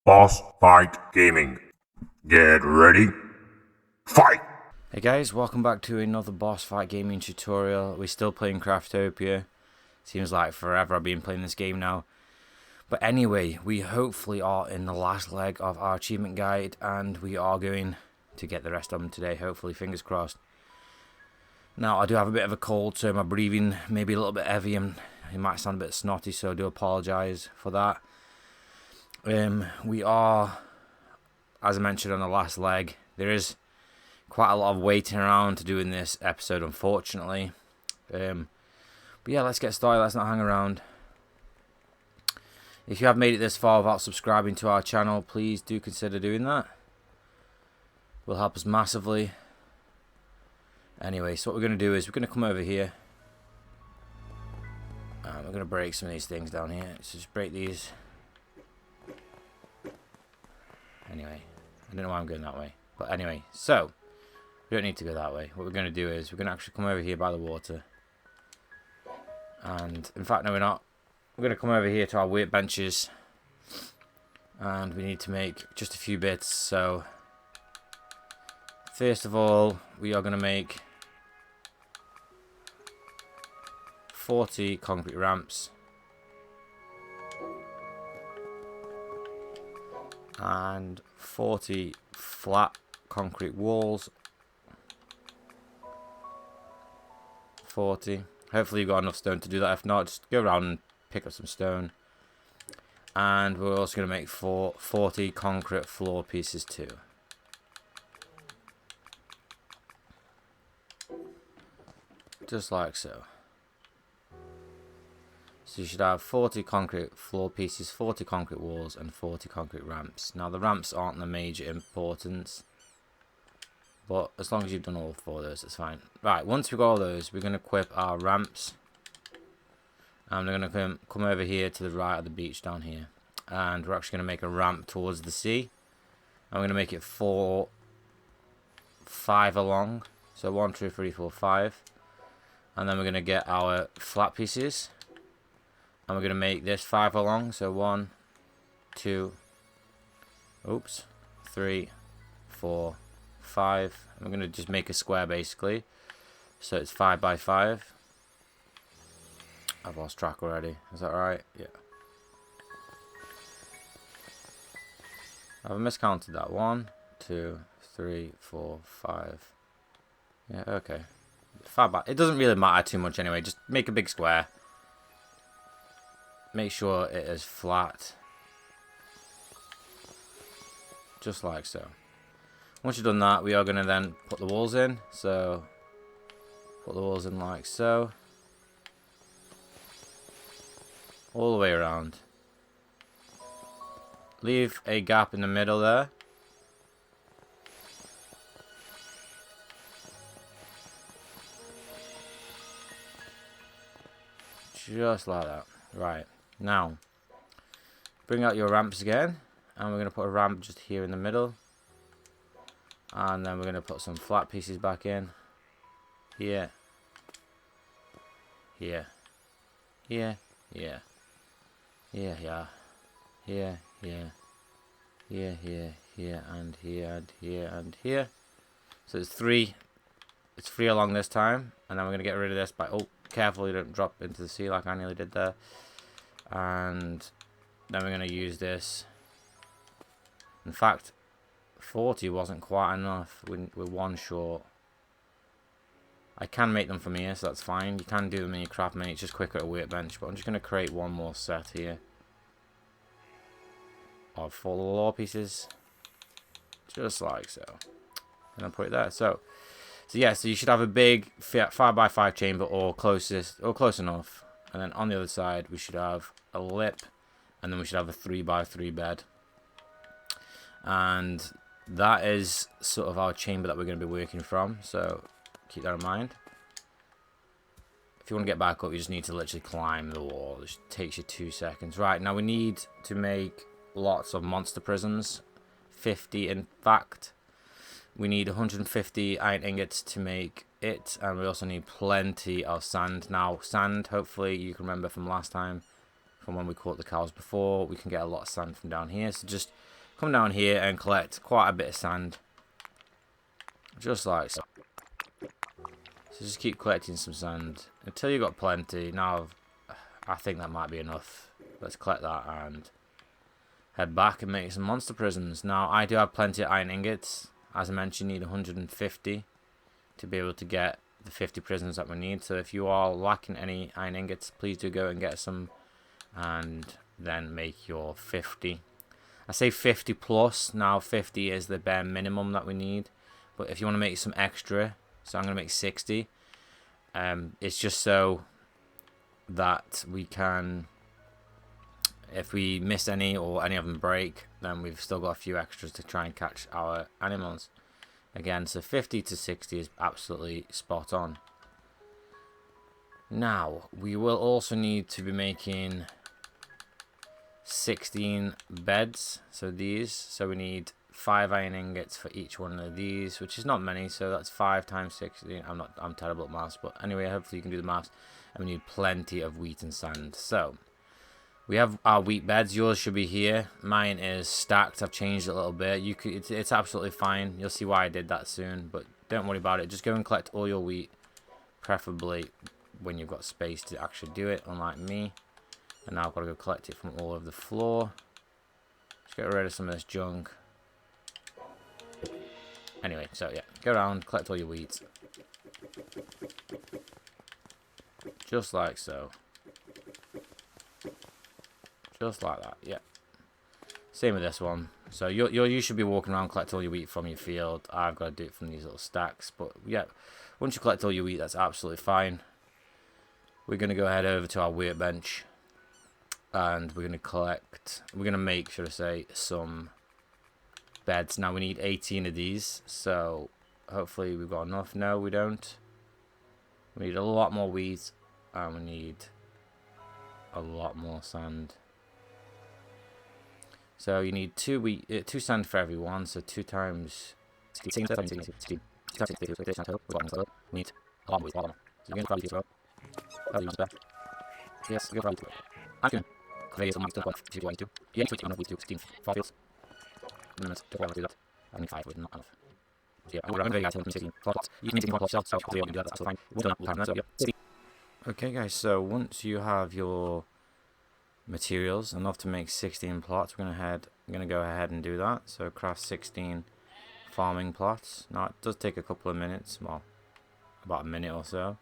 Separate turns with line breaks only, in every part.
Boss Fight Gaming. Get ready. Fight!
Hey guys, welcome back to another boss fight gaming tutorial. We're still playing Craftopia. Seems like forever I've been playing this game now. But anyway, we hopefully are in the last leg of our achievement guide, and we are going to get the rest of them today, hopefully, fingers crossed. Now, I do have a bit of a cold, so my breathing may be a little bit heavy and it might sound a bit snotty, so I do apologise for that. We are, as I mentioned on the last leg, there is quite a lot of waiting around to do in this episode, unfortunately. But yeah, let's get started. Let's not hang around. If you have made it this far without subscribing to our channel, please do consider doing that. It will help us massively. Anyway, so what we're going to do is we're going to come over here. We're going to break some of these things down here. So just break these. Anyway, I don't know why I'm going that way. But anyway, so we don't need to go that way. What we're going to do is we're going to actually come over here by the water. And in fact, no, we're not. We're going to come over here to our workbenches. And we need to make just a few bits. So first of all, we are going to make 40 concrete ramps. And 40 flat concrete walls. 40. Hopefully you've got enough stone to do that. If not, just go around and pick up some stone. And we're also going to make 40 concrete floor pieces too. Just like so. So you should have 40 concrete floor pieces, 40 concrete walls, and 40 concrete ramps. Now the ramps aren't the major importance, but as long as you've done all four of those, it's fine. Right, once we've got all those, we're going to equip our ramps. And we're going to come over here to the right of the beach down here. And we're actually going to make a ramp towards the sea. And we're going to make it 5 along. So 1, 2, 3, 4, 5. And then we're going to get our flat pieces. And we're going to make this 5 along. So 1, 2, 3, 4, 5. And we're going to just make a square basically. So it's 5 by 5. I've lost track already. Is that right? Yeah. I've miscounted that. 1, 2, 3, 4, 5. Yeah, okay. 5 by. It doesn't really matter too much anyway. Just make a big square. Make sure it is flat. Just like so. Once you've done that, we are going to then put the walls in. So, put the walls in like so. All the way around. Leave a gap in the middle there. Just like that. Right. Now, bring out your ramps again. And we're going to put a ramp just here in the middle. And then we're going to put some flat pieces back in. Here. Here. Here. Here. Here, yeah. Here, here. Here, here, here, and here, and here, and here. So it's 3. It's 3 along this time. And then we're going to get rid of this by... Oh, careful you don't drop into the sea like I nearly did there. And then we're going to use this. In fact, 40 wasn't quite enough. We're 1 short. I can make them from here, so that's fine. You can do them in your craft menu. It's just quicker at a workbench. But I'm just going to create one more set here of 4 little ore pieces. Just like so. And I'll put it there. So yeah, so you should have a big 5 by 5 chamber or close enough. And then on the other side, we should have a lip. And then we should have a 3 by 3 bed. And that is sort of our chamber that we're going to be working from. So keep that in mind. If you want to get back up, you just need to literally climb the wall. It just takes you 2 seconds. Right, now we need to make lots of monster prisons. 50 in fact. We need 150 iron ingots to make it. And we also need plenty of sand. Now, sand, hopefully you can remember from last time, from when we caught the cows before. We can get a lot of sand from down here. So just come down here and collect quite a bit of sand. Just like so. So just keep collecting some sand until you've got plenty. Now, I think that might be enough. Let's collect that and head back and make some monster prisms. Now, I do have plenty of iron ingots. As I mentioned, you need 150 to be able to get the 50 prisms that we need. So if you are lacking any iron ingots, please do go and get some and then make your 50. I say 50 plus. Now 50 is the bare minimum that we need, but if you want to make some extra, so I'm going to make 60, it's just so that we can, if we miss any or any of them break, then we've still got a few extras to try and catch our animals. Again, so 50 to 60 is absolutely spot on. Now, we will also need to be making 16 beds, so these. So we need 5 iron ingots for each one of these, which is not many, so that's 5 times 16. I'm terrible at maths, but anyway, hopefully you can do the maths. And we need plenty of wheat and sand. So we have our wheat beds. Yours should be here. Mine is stacked. I've changed it a little bit. It's absolutely fine. You'll see why I did that soon, but don't worry about it. Just go and collect all your wheat, preferably when you've got space to actually do it, unlike me. And now I've got to go collect it from all over the floor. Just get rid of some of this junk. Anyway, so yeah, go around, collect all your wheat. Just like so. Just like that, yeah. Same with this one. So you should be walking around, collect all your wheat from your field. I've got to do it from these little stacks. But yeah, once you collect all your wheat, that's absolutely fine. We're going to go ahead over to our workbench. And we're going to make, should I say, some beds. Now we need 18 of these. So hopefully we've got enough. No, we don't. We need a lot more wheat. And we need a lot more sand. So you need 2 sand for every one, so 2 times 16, we need a lot of wheat. So you're going to probably throw. Oh, you want that? Yes, you're probably throw. I can create some monster if you want to. You need to enough wheat to 16 farmfields. Don't want to do that. I need 5 with not enough. So yeah, I'm going to guys 16 plots. You can make 16 plots yourself, so hopefully you can do that, that's fine. We'll do that, so yeah. Okay guys, so once you have your materials enough to make 16 plots, we're gonna go ahead and do that. So craft 16 farming plots. Now it does take a couple of minutes, well, about a minute or so.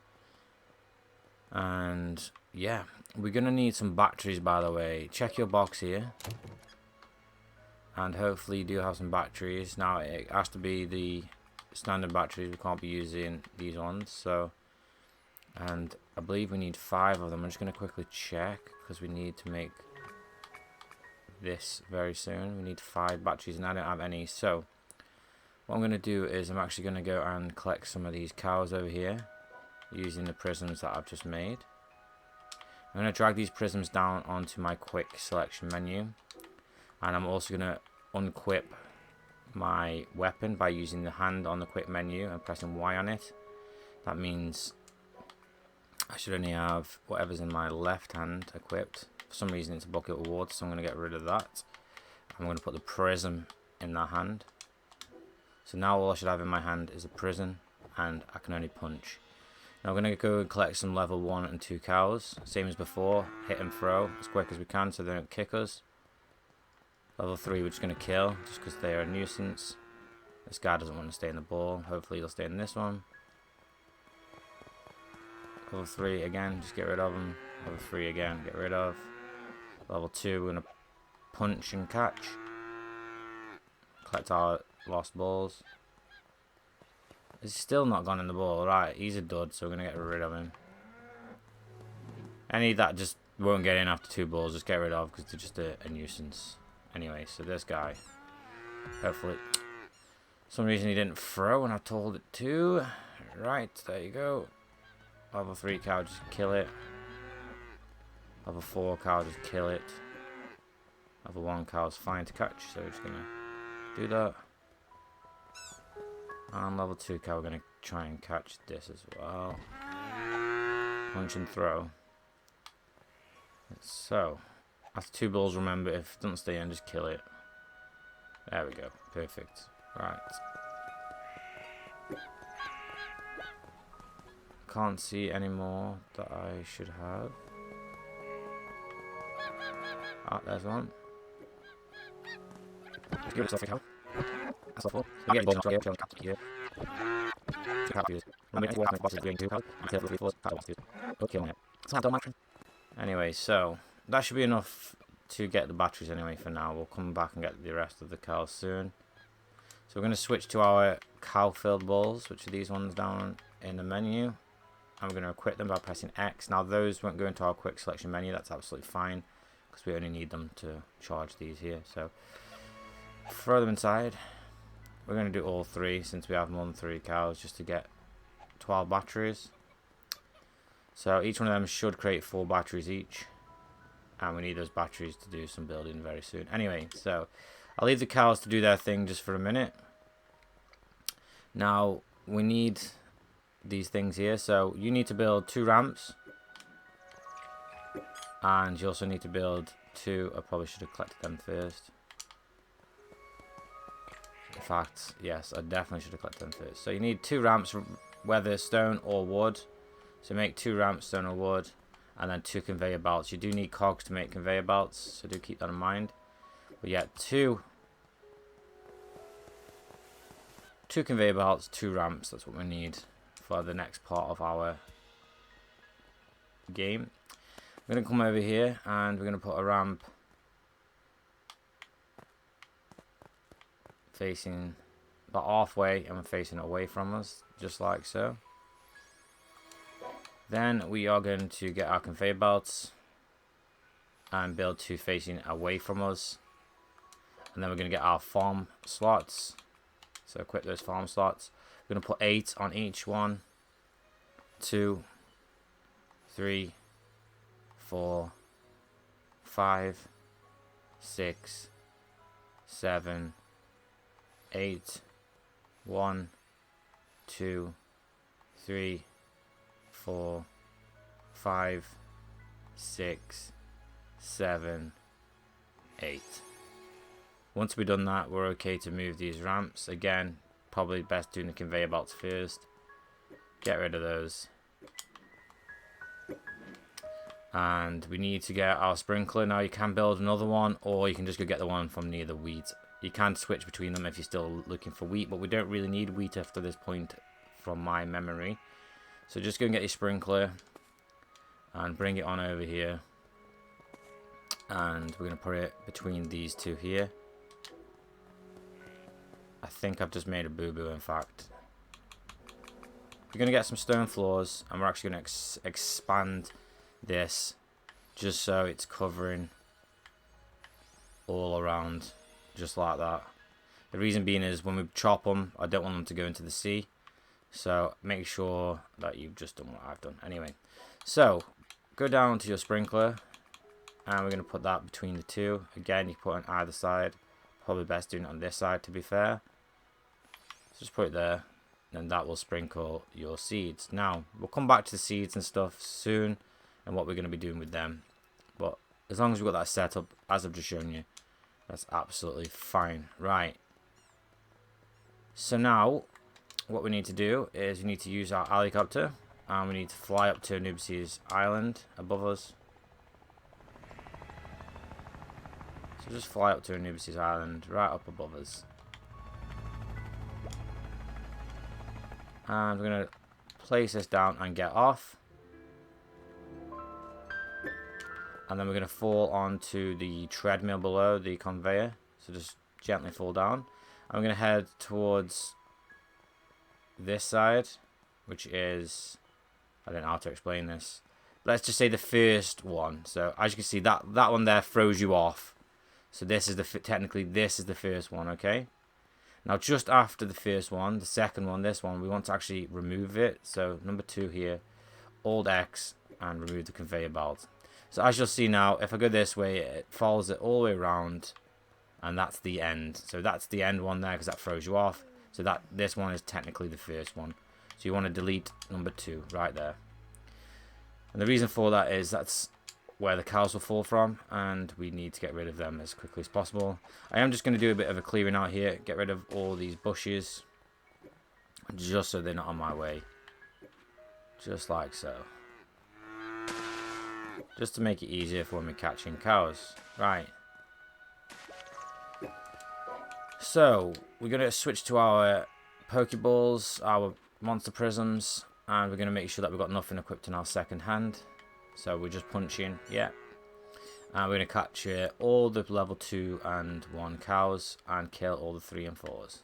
And yeah, we're gonna need some batteries, by the way. Check your box here, and hopefully you do have some batteries. Now it has to be the standard batteries, we can't be using these ones. So, and I believe we need 5 of them. I'm just going to quickly check because we need to make this very soon. We need 5 batteries and I don't have any. So what I'm going to do is I'm actually going to go and collect some of these cows over here using the prisms that I've just made. I'm going to drag these prisms down onto my quick selection menu, and I'm also going to unequip my weapon by using the hand on the quick menu and pressing Y on it. That means I should only have whatever's in my left hand equipped. For some reason it's a bucket of water, so I'm going to get rid of that. I'm going to put the prism in that hand. So now all I should have in my hand is a prism, and I can only punch. Now we're going to go and collect some level 1 and 2 cows. Same as before, hit and throw as quick as we can so they don't kick us. Level 3 we're just going to kill, just because they are a nuisance. This guy doesn't want to stay in the ball. Hopefully he'll stay in this one. Level 3 again, just get rid of them. Level 3 again, get rid of. Level 2 we're going to punch and catch. Collect our lost balls. He's still not gone in the ball. Right, he's a dud, so we're going to get rid of him. Any that just won't get in after 2 balls, just get rid of, because they're just a nuisance. Anyway, so this guy, hopefully, for some reason he didn't throw when I told it to. Right, there you go. Level 3 cow, just kill it. Level 4 cow, just kill it. Level 1 cow is fine to catch, so we're just going to do that. And level 2 cow, we're going to try and catch this as well. Punch and throw. So, after 2 balls, remember, if it doesn't stay in, just kill it. There we go. Perfect. Right. Can't see any more that I should have. Ah, there's one. Let's give it a cow. That's awful. I'm getting balls on here. Here. 2 copies. Remember, any walking boxes green 2 cows. Until 3 4 cows. Okay, on it. So don't mind. Anyway, so that should be enough to get the batteries anyway for now. We'll come back and get the rest of the cows soon. So we're going to switch to our cow-filled balls, which are these ones down in the menu. And we're going to equip them by pressing X. Now those won't go into our quick selection menu. That's absolutely fine, because we only need them to charge these here. So throw them inside. We're going to do all 3 since we have more than 3 cows, just to get 12 batteries. So each one of them should create 4 batteries each. And we need those batteries to do some building very soon. Anyway, so I'll leave the cows to do their thing just for a minute. Now, we need these things here. So you need to build 2 ramps. And you also need to build 2. I probably should have collected them first. In fact, yes, I definitely should have collected them first. So you need 2 ramps, whether stone or wood. So make 2 ramps, stone or wood. And then 2 conveyor belts. You do need cogs to make conveyor belts, so do keep that in mind. But yeah, 2 conveyor belts, 2 ramps. That's what we need for the next part of our game. We're going to come over here and we're going to put a ramp facing about halfway, and we're facing away from us, just like so. Then we are going to get our conveyor belts and build 2 facing away from us. And then we're going to get our farm slots. So equip those farm slots. We're going to put 8 on each one. 2, 3, 4, 5, 6, 7, 8. 1, 2, 3, 4, 5, 6, 7, 8. Once we've done that, we're okay to move these ramps. Again, probably best doing the conveyor belts first. Get rid of those. And we need to get our sprinkler. Now you can build another one, or you can just go get the one from near the wheat. You can switch between them if you're still looking for wheat, but we don't really need wheat after this point from my memory. So just go and get your sprinkler and bring it on over here. And we're going to put it between these 2 here. I think I've just made a boo-boo, in fact. We're going to get some stone floors, and we're actually going to expand this just so it's covering all around, just like that. The reason being is when we chop them, I don't want them to go into the sea. So make sure that you've just done what I've done. Anyway, so go down to your sprinkler, and we're going to put that between the 2. Again, you put it on either side. Probably best doing it on this side, to be fair. So just put it there, and that will sprinkle your seeds. Now we'll come back to the seeds and stuff soon, and what we're going to be doing with them. But as long as we've got that set up as I've just shown you, that's absolutely fine. Right. So now what we need to do is we need to use our helicopter, and we need to fly up to Anubis' island above us. So just fly up to Anubis' island right up above us. And we're going to place this down and get off. And then we're going to fall onto the treadmill below the conveyor. So just gently fall down. I'm going to head towards this side, which is, I don't know how to explain this. Let's just say the first one. So as you can see, that one there throws you off. So this is technically this is the first one, okay? Now just after the first one, the second one, this one, we want to actually remove it. So number 2 here, Alt X, and remove the conveyor belt. So as you'll see now, if I go this way, it follows it all the way around, and that's the end. So that's the end one there, because that throws you off. So this one is technically the first one. So you want to delete number 2 right there. And the reason for that is that's where the cows will fall from, and we need to get rid of them as quickly as possible. I am just going to do a bit of a clearing out here, get rid of all these bushes, just so they're not on my way. Just like so. Just to make it easier for when we're catching cows. Right. So, we're going to switch to our Pokeballs, our Monster Prisms, and we're going to make sure that we've got nothing equipped in our second hand. So we're just punching, yeah. And we're going to capture all the level 2 and 1 cows and kill all the 3 and 4s.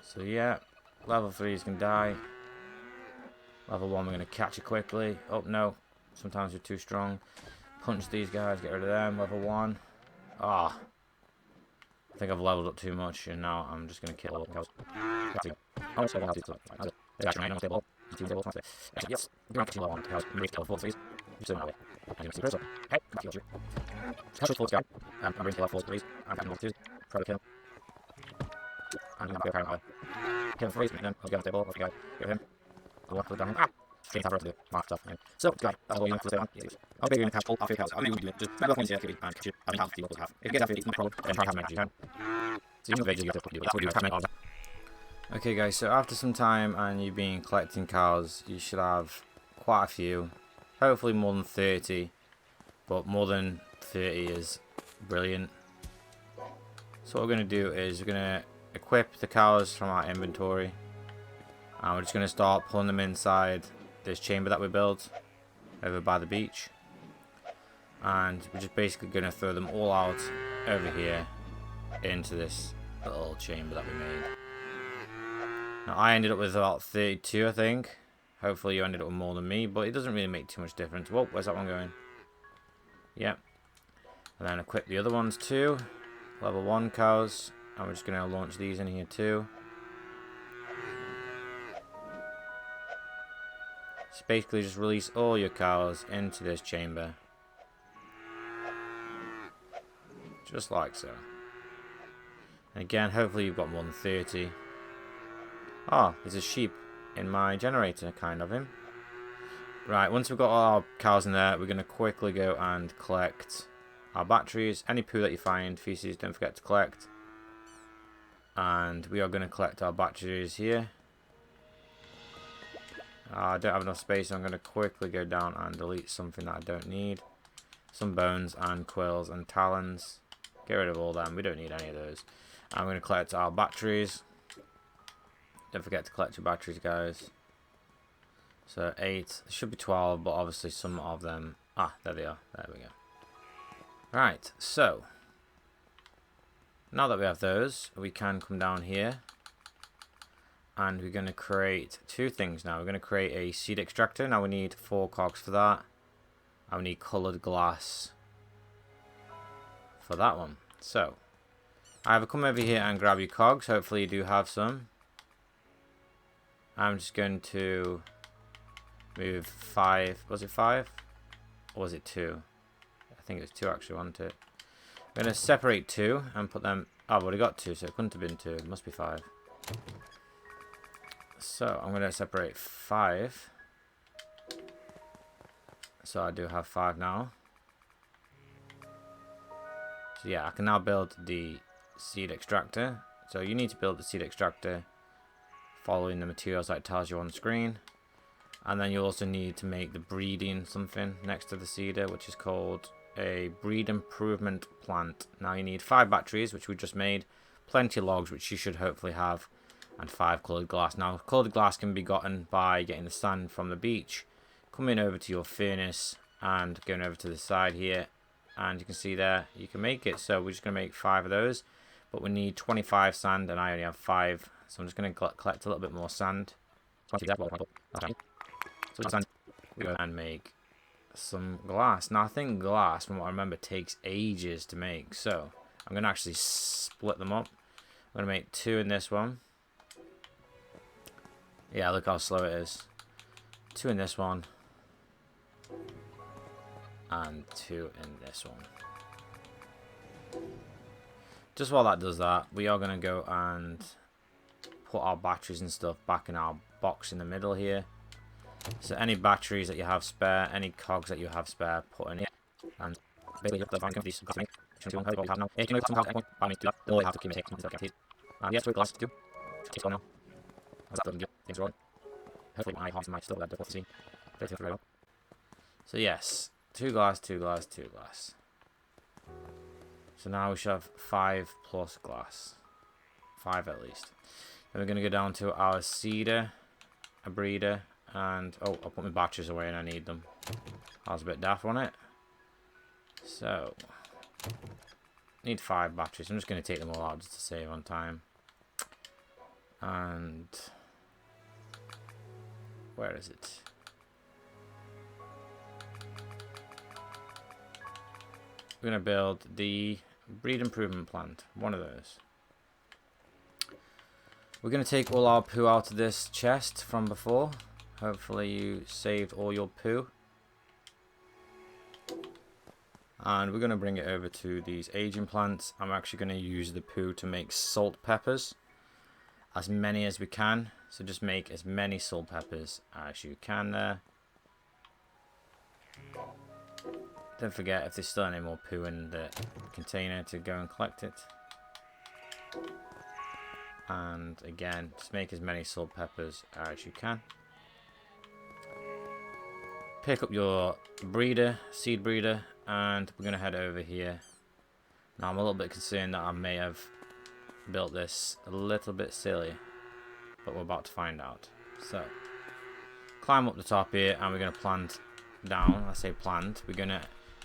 So yeah, level 3 is going to die. Level 1 we're going to catch it quickly. Oh no, sometimes we're too strong. Punch these guys, get rid of them. Level 1. Ah. I think I've leveled up too much and now I'm just going to kill all the cows. So, guys, that's all you have to say on. I'll be going to catch all your cows. I'll be doing just better points here, and catch it. I mean, half the people have. If you get that, it's no problem. Then try to have as many as you can. So, you know, you have to do. That's what you do. Okay, guys, so after some time and you've been collecting cows, you should have quite a few. Hopefully more than 30, but more than 30 is brilliant. So, what we're going to do is we're going to equip the cows from our inventory. And we're just going to start pulling them inside this chamber that we built over by the beach. And we're just basically going to throw them all out over here into this little chamber that we made. Now I ended up with about 32, I think. Hopefully you ended up with more than me, but it doesn't really make too much difference. Whoa, where's that one going? Yep. And then equip the other ones too. Level 1 cows. And we're just going to launch these in here too. So basically just release all your cows into this chamber. Just like so. And again, hopefully you've got more than 30. Oh, there's a sheep in my generator, kind of him. Right, once we've got all our cows in there, we're going to quickly go and collect our batteries. Any poo that you find, feces, don't forget to collect. And we are going to collect our batteries here. I don't have enough space, so I'm going to quickly go down and delete something that I don't need. Some bones and quills and talons. Get rid of all them. We don't need any of those. I'm going to collect our batteries. Don't forget to collect your batteries, guys. So 8. There should be 12, but obviously some of them... Ah, there they are. There we go. Right, so... Now that we have those, we can come down here. And we're going to create 2 things now. We're going to create a seed extractor. Now we need 4 cogs for that. And we need coloured glass for that one. So, either come over here and grab your cogs. Hopefully you do have some. I'm just going to move 5. Was it 5? Or was it 2? I think it was 2 actually, wasn't it? I'm going to separate 2 and put them... Oh, I've already got 2, so it couldn't have been 2. It must be 5. So, I'm going to separate 5. So, I do have 5 now. So, yeah, I can now build the seed extractor. So, you need to build the seed extractor following the materials that it tells you on the screen. And then you also need to make the breeding something next to the seeder, which is called a breed improvement plant. Now, you need 5 batteries, which we just made, plenty of logs, which you should hopefully have, and 5 coloured glass. Now, coloured glass can be gotten by getting the sand from the beach, coming over to your furnace, and going over to the side here, and you can see there, you can make it. So we're just going to make 5 of those, but we need 25 sand, and I only have 5, so I'm just going to collect a little bit more sand. So we go and make some glass. Now, I think glass, from what I remember, takes ages to make, so I'm going to actually split them up. I'm going to make 2 in this one. Yeah, look how slow it is. 2 in this one. And 2 in this one. Just while that does that, we are going to go and put our batteries and stuff back in our box in the middle here. So any batteries that you have spare, any cogs that you have spare, put in here. And basically you have to find these what we have now. If you know some cogs at any point, I need to do that. Then all you have to keep it taking, it's guaranteed. And yes, with glass too. It's gone now. That doesn't get things rolling. Hopefully my heart might still have difficulty seeing. Very well. So yes, 2 glass, 2 glass, 2 glass. So now we should have 5 plus glass. 5 at least. Then we're going to go down to our seeder, a breeder, and oh, I'll put my batteries away and I need them. I was a bit daft on it. So, need 5 batteries. I'm just going to take them all out just to save on time. And where is it? We're going to build the breed improvement plant. One of those. We're going to take all our poo out of this chest from before. Hopefully you saved all your poo. And we're going to bring it over to these aging plants. I'm actually going to use the poo to make salt peppers. As many as we can. So just make as many salt peppers as you can there. Don't forget, if there's still any more poo in the container, to go and collect it. And again, just make as many salt peppers as you can. Pick up your breeder, seed breeder, and we're going to head over here. Now I'm a little bit concerned that I may have built this a little bit silly, but we're about to find out. So, climb up the top here and we're going to plant down. I say plant, we're going to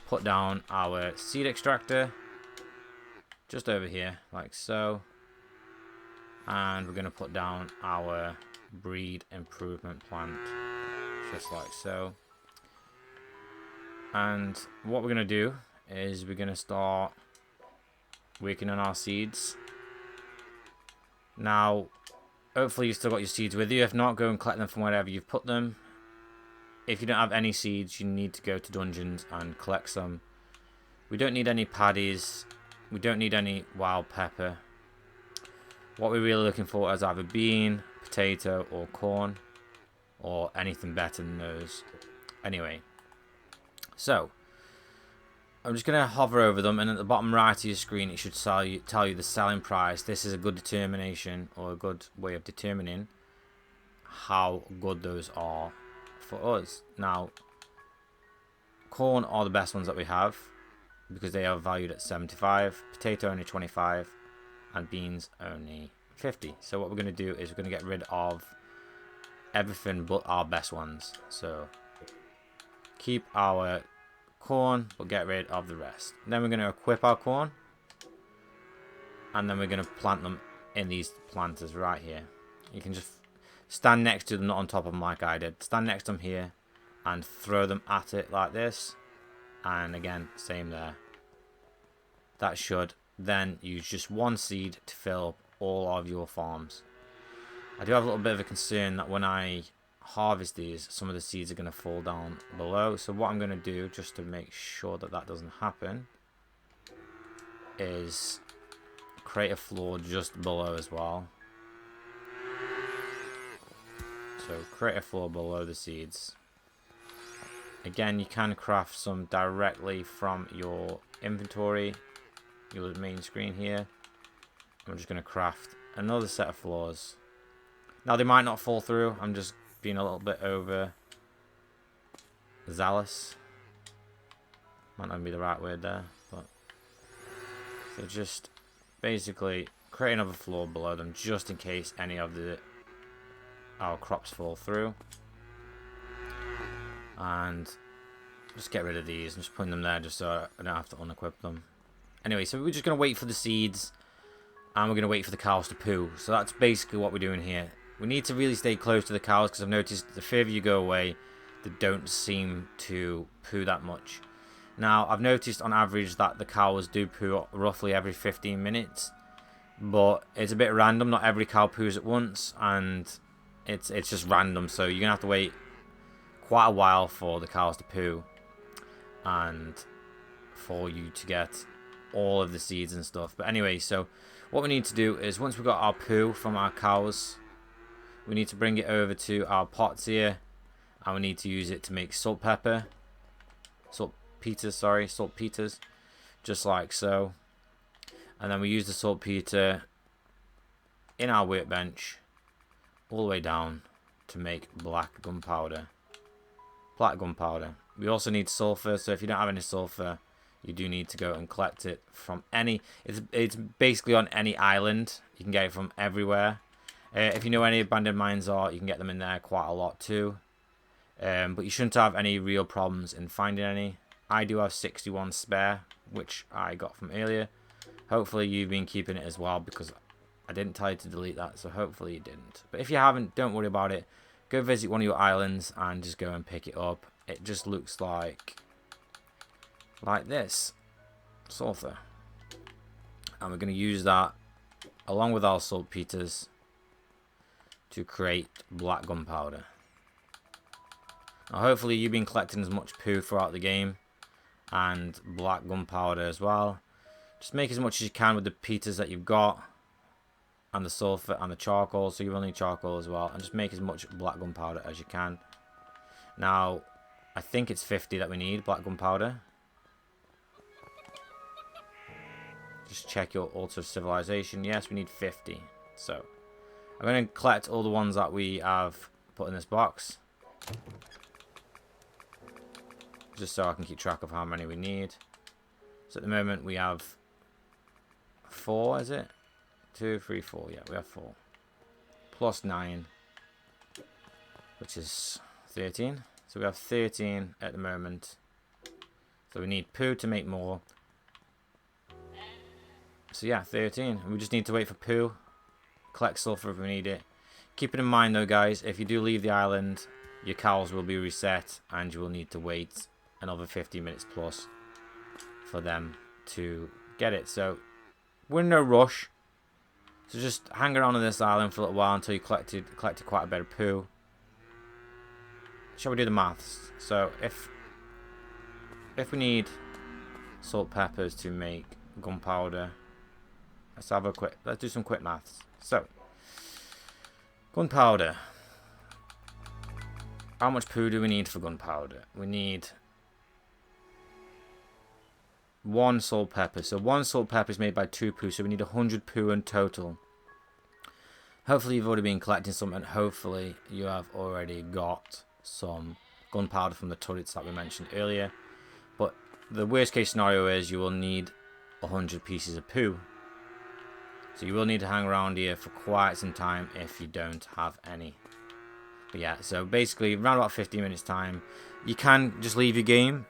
put down our seed extractor just over here, like so. And we're going to put down our breed improvement plant, just like so. And what we're going to do is we're going to start working on our seeds. Now, hopefully you've still got your seeds with you. If not, go and collect them from wherever you've put them. If you don't have any seeds, you need to go to dungeons and collect some. We don't need any paddies. We don't need any wild pepper. What we're really looking for is either bean, potato, or corn, or anything better than those. Anyway, so I'm just going to hover over them, and at the bottom right of your screen, it should tell you the selling price. This is a good determination, or a good way of determining how good those are for us. Now, corn are the best ones that we have because they are valued at 75, potato only 25, and beans only 50. So what we're going to do is we're going to get rid of everything but our best ones. So keep our corn but get rid of the rest. Then we're going to equip our corn, and then we're going to plant them in these planters right here. You can just stand next to them, not on top of them like I did. Stand next to them here and throw them at it like this. And again, same there. That should then use just one seed to fill all of your farms. I do have a little bit of a concern that when I harvest these, some of the seeds are going to fall down below. So what I'm going to do, just to make sure that that doesn't happen, is create a floor just below as well. So create a floor below the seeds. Again, you can craft some directly from your inventory, your main screen here. I'm just going to craft another set of floors. Now they might not fall through. I'm just being a little bit over zealous. Might not be the right word there, but so just basically create another floor below them just in case any of our crops fall through. And just get rid of these and just put them there just so I don't have to unequip them. Anyway, so we're just going to wait for the seeds, and we're going to wait for the cows to poo. So that's basically what we're doing here. We need to really stay close to the cows because I've noticed the further you go away, they don't seem to poo that much. Now, I've noticed on average that the cows do poo roughly every 15 minutes, but it's a bit random. Not every cow poos at once, and it's just random. So you're going to have to wait quite a while for the cows to poo and for you to get all of the seeds and stuff. But anyway, so what we need to do is once we've got our poo from our cows, we need to bring it over to our pots here, and we need to use it to make saltpeters, just like so. And then we use the saltpeter in our workbench all the way down to make black gunpowder. We also need sulfur, so if you don't have any sulfur, you do need to go and collect it from any... It's basically on any island. You can get it from everywhere. If you know where any abandoned mines are, you can get them in there quite a lot too. But you shouldn't have any real problems in finding any. I do have 61 spare, which I got from earlier. Hopefully you've been keeping it as well, because I didn't tell you to delete that, so hopefully you didn't. But if you haven't, don't worry about it. Go visit one of your islands and just go and pick it up. It just looks like this. Sulfur. And we're going to use that along with our saltpeters to create black gunpowder. Now hopefully you've been collecting as much poo throughout the game, and black gunpowder as well. Just make as much as you can with the peters that you've got, and the sulfur and the charcoal, so you will need charcoal as well, and just make as much black gunpowder as you can. Now I think it's 50 that we need, black gunpowder. Just check your altar of civilization. Yes, we need 50. So I'm going to collect all the ones that we have put in this box, just so I can keep track of how many we need. So at the moment we have 4, is it? 2, 3, 4. Yeah, we have 4. Plus 9, which is 13. So we have 13 at the moment. So we need poo to make more. So yeah, 13. We just need to wait for poo. Collect sulfur if we need it. Keep it in mind though, guys, if you do leave the island, your cows will be reset, and you will need to wait another 50 minutes plus for them to get it. So we're in no rush. So just hang around on this island for a little while until you collected quite a bit of poo. Shall we do the maths? So if we need salt peppers to make gunpowder, let's do some quick maths. So gunpowder. How much poo do we need for gunpowder? We need 1 salt pepper. So 1 salt pepper is made by 2 poo, so we need 100 poo in total. Hopefully you've already been collecting some, and hopefully you have already got some gunpowder from the turrets that we mentioned earlier. But the worst case scenario is you will need 100 pieces of poo. So you will need to hang around here for quite some time if you don't have any. But yeah, so basically around about 15 minutes time, you can just leave your game.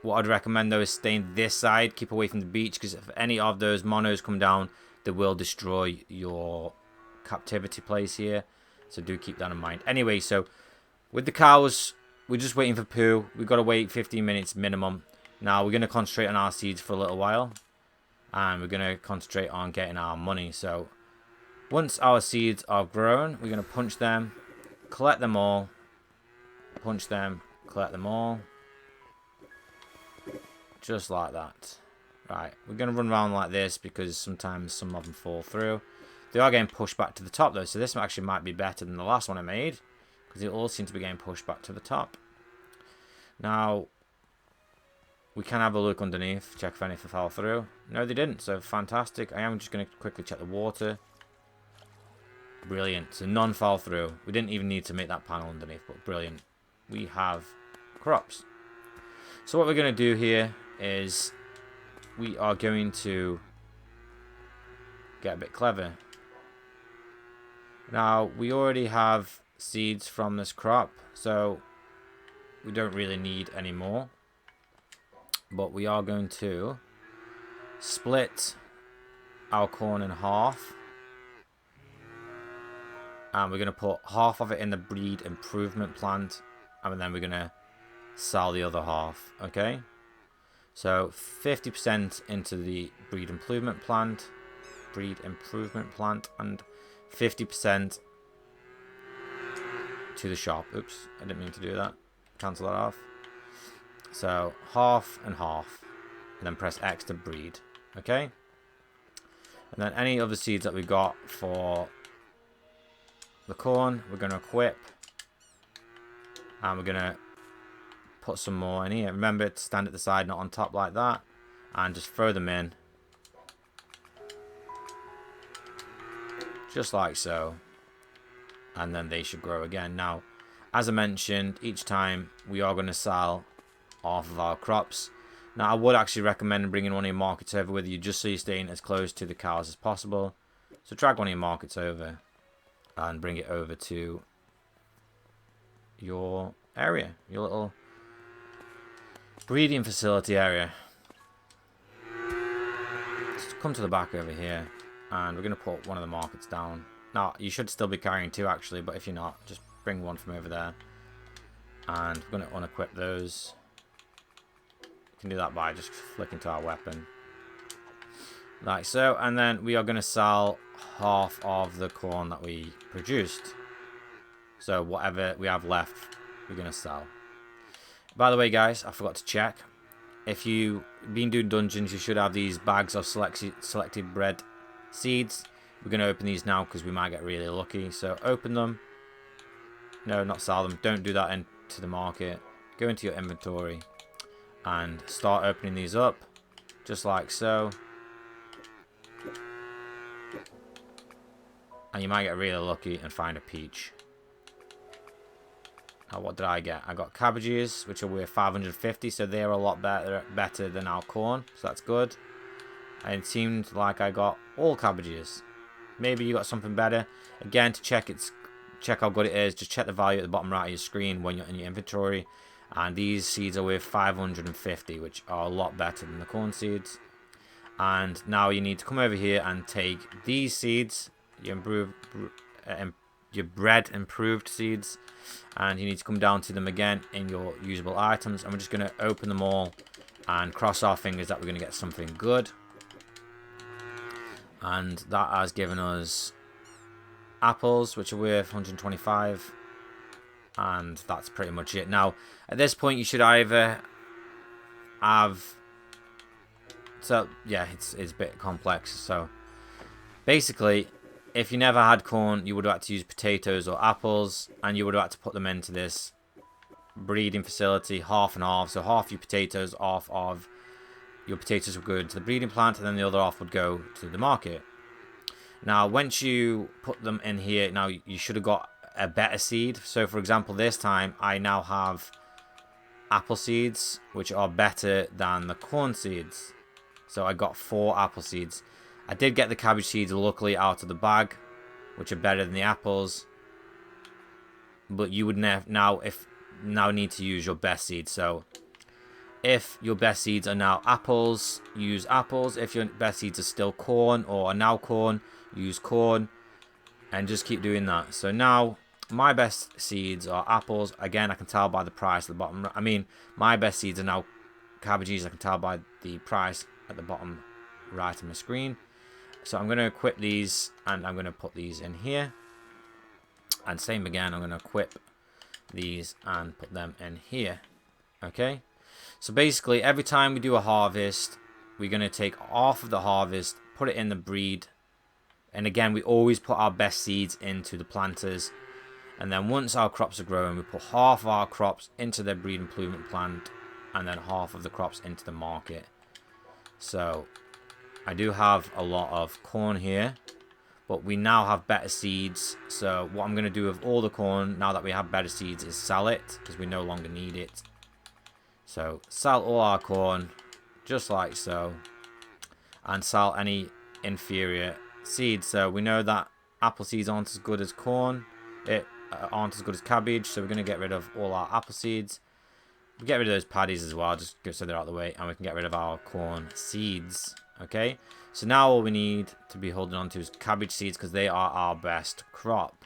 What I'd recommend though is staying this side, keep away from the beach, because if any of those monos come down, they will destroy your captivity place here. So do keep that in mind. Anyway, so with the cows, we're just waiting for poo. We've got to wait 15 minutes minimum. Now we're going to concentrate on our seeds for a little while, and we're going to concentrate on getting our money. So once our seeds are grown, we're going to punch them, collect them all, punch them, collect them all, just like that. Right, we're going to run around like this because sometimes some of them fall through. They are getting pushed back to the top though, so this actually might be better than the last one I made, because it all seems to be getting pushed back to the top. Now we can have a look underneath, check if anything fell through. No, they didn't, so fantastic. I am just going to quickly check the water. Brilliant, so none fell through. We didn't even need to make that panel underneath, but brilliant. We have crops. So what we're going to do here is we are going to get a bit clever. Now we already have seeds from this crop, so we don't really need any more. But we are going to split our corn in half, and we're going to put half of it in the breed improvement plant, and then we're going to sell the other half. Okay, so 50% into the breed improvement plant, and 50% to the shop. Oops, I didn't mean to do that. Cancel that off. So half and half, and then press X to breed. Okay, and then any other seeds that we got for the corn. We're going to equip. And we're going to put some more in here. Remember to stand at the side, not on top like that. And just throw them in. Just like so. And then they should grow again. Now, as I mentioned, each time we are going to sell off of our crops. Now, I would actually recommend bringing one of your markets over with you just so you're staying as close to the cows as possible. So drag one of your markets over and bring it over to your area, your little breeding facility area. Just come to the back over here and we're going to put one of the markets down. Now, you should still be carrying two actually, but if you're not, just bring one from over there. And we're going to unequip those. You can do that by just flicking to our weapon. Like so. And then we are going to sell half of the corn that we produced. So whatever we have left, we're going to sell. By the way, guys, I forgot to check. If you've been doing dungeons, you should have these bags of selected bread seeds. We're going to open these now because we might get really lucky. So open them. No, not sell them. Don't do that into the market. Go into your inventory and start opening these up. Just like so. And you might get really lucky and find a peach. Now, what did I get? I got cabbages, which are worth 550, so they're a lot better than our corn, so that's good. And it seemed like I got all cabbages. Maybe you got something better. Again, to check how good it is, just check the value at the bottom right of your screen when you're in your inventory. And these seeds are worth 550, which are a lot better than the corn seeds. And now you need to come over here and take these seeds, your bread improved seeds, and you need to come down to them again in your usable items, and we're just going to open them all and cross our fingers that we're going to get something good. And that has given us apples, which are worth 125, and that's pretty much it. Now at this point you should either have, so yeah, it's a bit complex. So basically, if you never had corn, you would have had to use potatoes or apples, and you would have had to put them into this breeding facility, half and half. So half your potatoes, half of your potatoes would go to the breeding plant, and then the other half would go to the market. Now, once you put them in here, now you should have got a better seed. So, for example, this time I now have apple seeds, which are better than the corn seeds. So I got 4 apple seeds. I did get the cabbage seeds luckily out of the bag, which are better than the apples. But you would now need to use your best seeds. So if your best seeds are now apples, use apples. If your best seeds are still corn or are now corn, use corn. And just keep doing that. So now my best seeds are apples. Again, I can tell by the price at the bottom. I mean, my best seeds are now cabbages. I can tell by the price at the bottom right of my screen. So I'm going to equip these, and I'm going to put these in here. And same again, I'm going to equip these and put them in here. Okay. So basically, every time we do a harvest, we're going to take half of the harvest, put it in the breed. And again, we always put our best seeds into the planters. And then once our crops are growing, we put half of our crops into the breed improvement plant, and then half of the crops into the market. So I do have a lot of corn here, but we now have better seeds. So what I'm going to do with all the corn, now that we have better seeds, is sell it, because we no longer need it. So sell all our corn, just like so, and sell any inferior seeds. So we know that apple seeds aren't as good as corn, aren't as good as cabbage, so we're going to get rid of all our apple seeds. We get rid of those paddies as well, just so they're out of the way, and we can get rid of our corn seeds. Okay, so now all we need to be holding on to is cabbage seeds, because they are our best crop.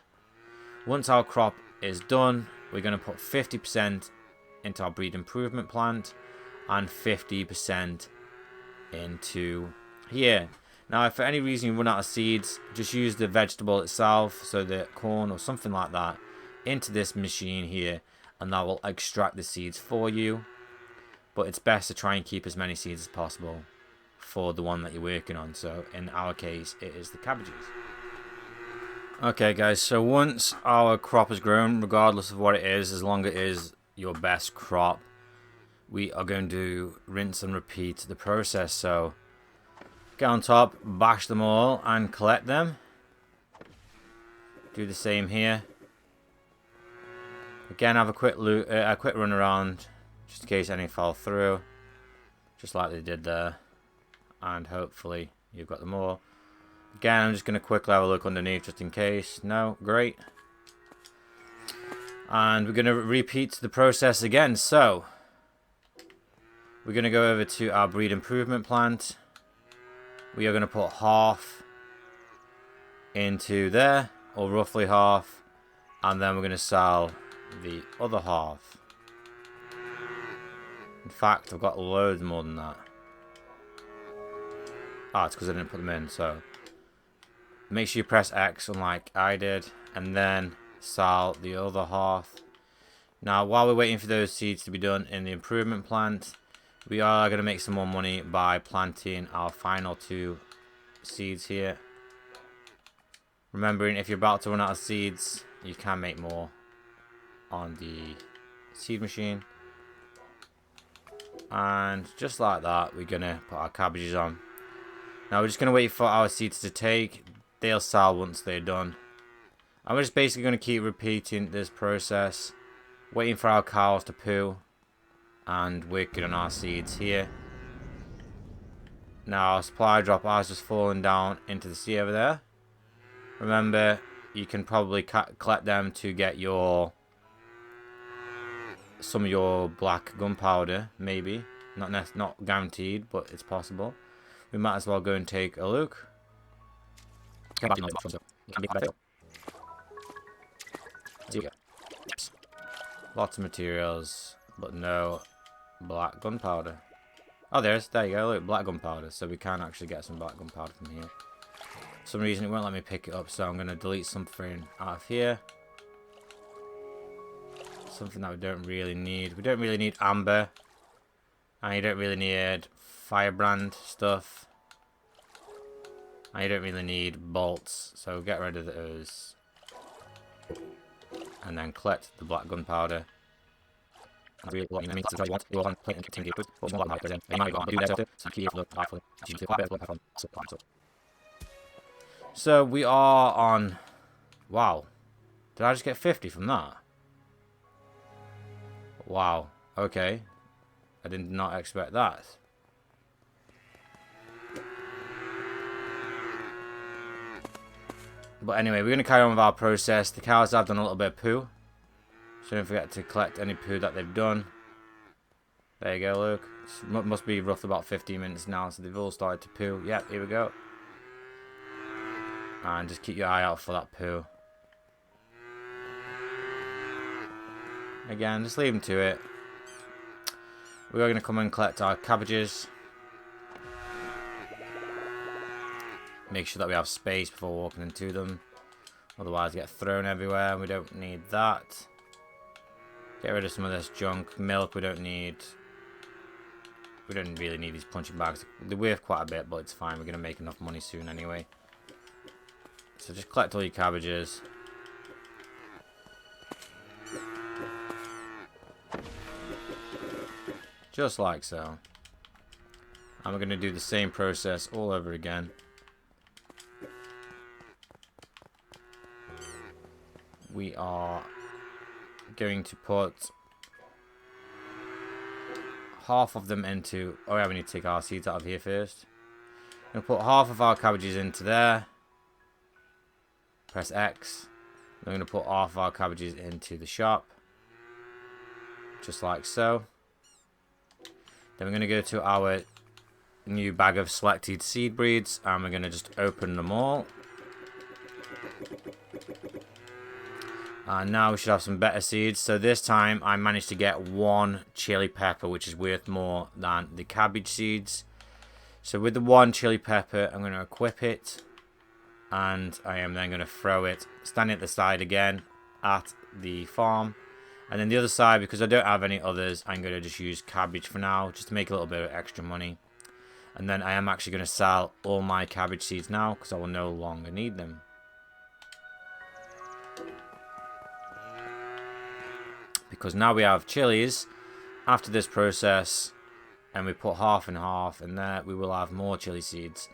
Once our crop is done, we're going to put 50% into our breed improvement plant and 50% into here. Now, if for any reason you run out of seeds, just use the vegetable itself, so the corn or something like that, into this machine here, and that will extract the seeds for you. But it's best to try and keep as many seeds as possible for the one that you're working on. So in our case, it is the cabbages. Okay guys, so once our crop has grown, regardless of what it is, as long as it is your best crop, we are going to rinse and repeat the process. So get on top, bash them all and collect them. Do the same here. Again, have a quick run around, just in case any fall through, just like they did there. And hopefully you've got them all. Again, I'm just going to quickly have a look underneath just in case. No, great. And we're going to repeat the process again. So we're going to go over to our breed improvement plant. We are going to put half into there, or roughly half, and then we're going to sell the other half. In fact, I've got loads more than that. Ah, it's because I didn't put them in. So make sure you press X, unlike I did, and then sell the other half. Now, while we're waiting for those seeds to be done in the improvement plant, we are going to make some more money by planting our final 2 seeds here. Remembering, if you're about to run out of seeds, you can make more on the seed machine. And just like that, we're going to put our cabbages on. Now, we're just going to wait for our seeds to take. They'll sell once they're done. And we're just basically going to keep repeating this process, waiting for our cows to poo, and working on our seeds here. Now, our supply drop has just fallen down into the sea over there. Remember, you can probably collect them to get some of your black gunpowder, maybe. Not guaranteed, but it's possible. We might as well go and take a look. Lots of materials, but no black gunpowder. Oh, there you go, look, black gunpowder. So we can actually get some black gunpowder from here. For some reason it won't let me pick it up, so I'm going to delete something out of here. Something that we don't really need. We don't really need amber. And you don't really need firebrand stuff. And you don't really need bolts, so get rid of those. And then collect the black gunpowder. So we are on... Wow. Did I just get 50 from that? Wow. Okay. I did not expect that. But anyway, we're going to carry on with our process. The cows have done a little bit of poo. So don't forget to collect any poo that they've done. There you go, look. It must be roughly about 15 minutes now, so they've all started to poo. Yep, here we go. And just keep your eye out for that poo. Again, just leave them to it. We are going to come and collect our cabbages. Make sure that we have space before walking into them. Otherwise, they get thrown everywhere. We don't need that. Get rid of some of this junk. Milk, we don't need. We don't really need these punching bags. They weigh quite a bit, but it's fine. We're going to make enough money soon anyway. So just collect all your cabbages. Just like so. And we're going to do the same process all over again. We are going to put half of them into... Oh yeah, we need to take our seeds out of here first. We're going to put half of our cabbages into there. Press X. Then we're going to put half of our cabbages into the shop. Just like so. Then we're going to go to our new bag of selected seed breeds. And we're going to just open them all. And now we should have some better seeds. So this time I managed to get 1 chili pepper, which is worth more than the cabbage seeds. So with the 1 chili pepper, I'm going to equip it. And I am then going to throw it, standing at the side again at the farm. And then the other side, because I don't have any others, I'm going to just use cabbage for now, just to make a little bit of extra money. And then I am actually going to sell all my cabbage seeds now, because I will no longer need them. because now we have chilies after this process, and we put half and half, and there we will have more chili seeds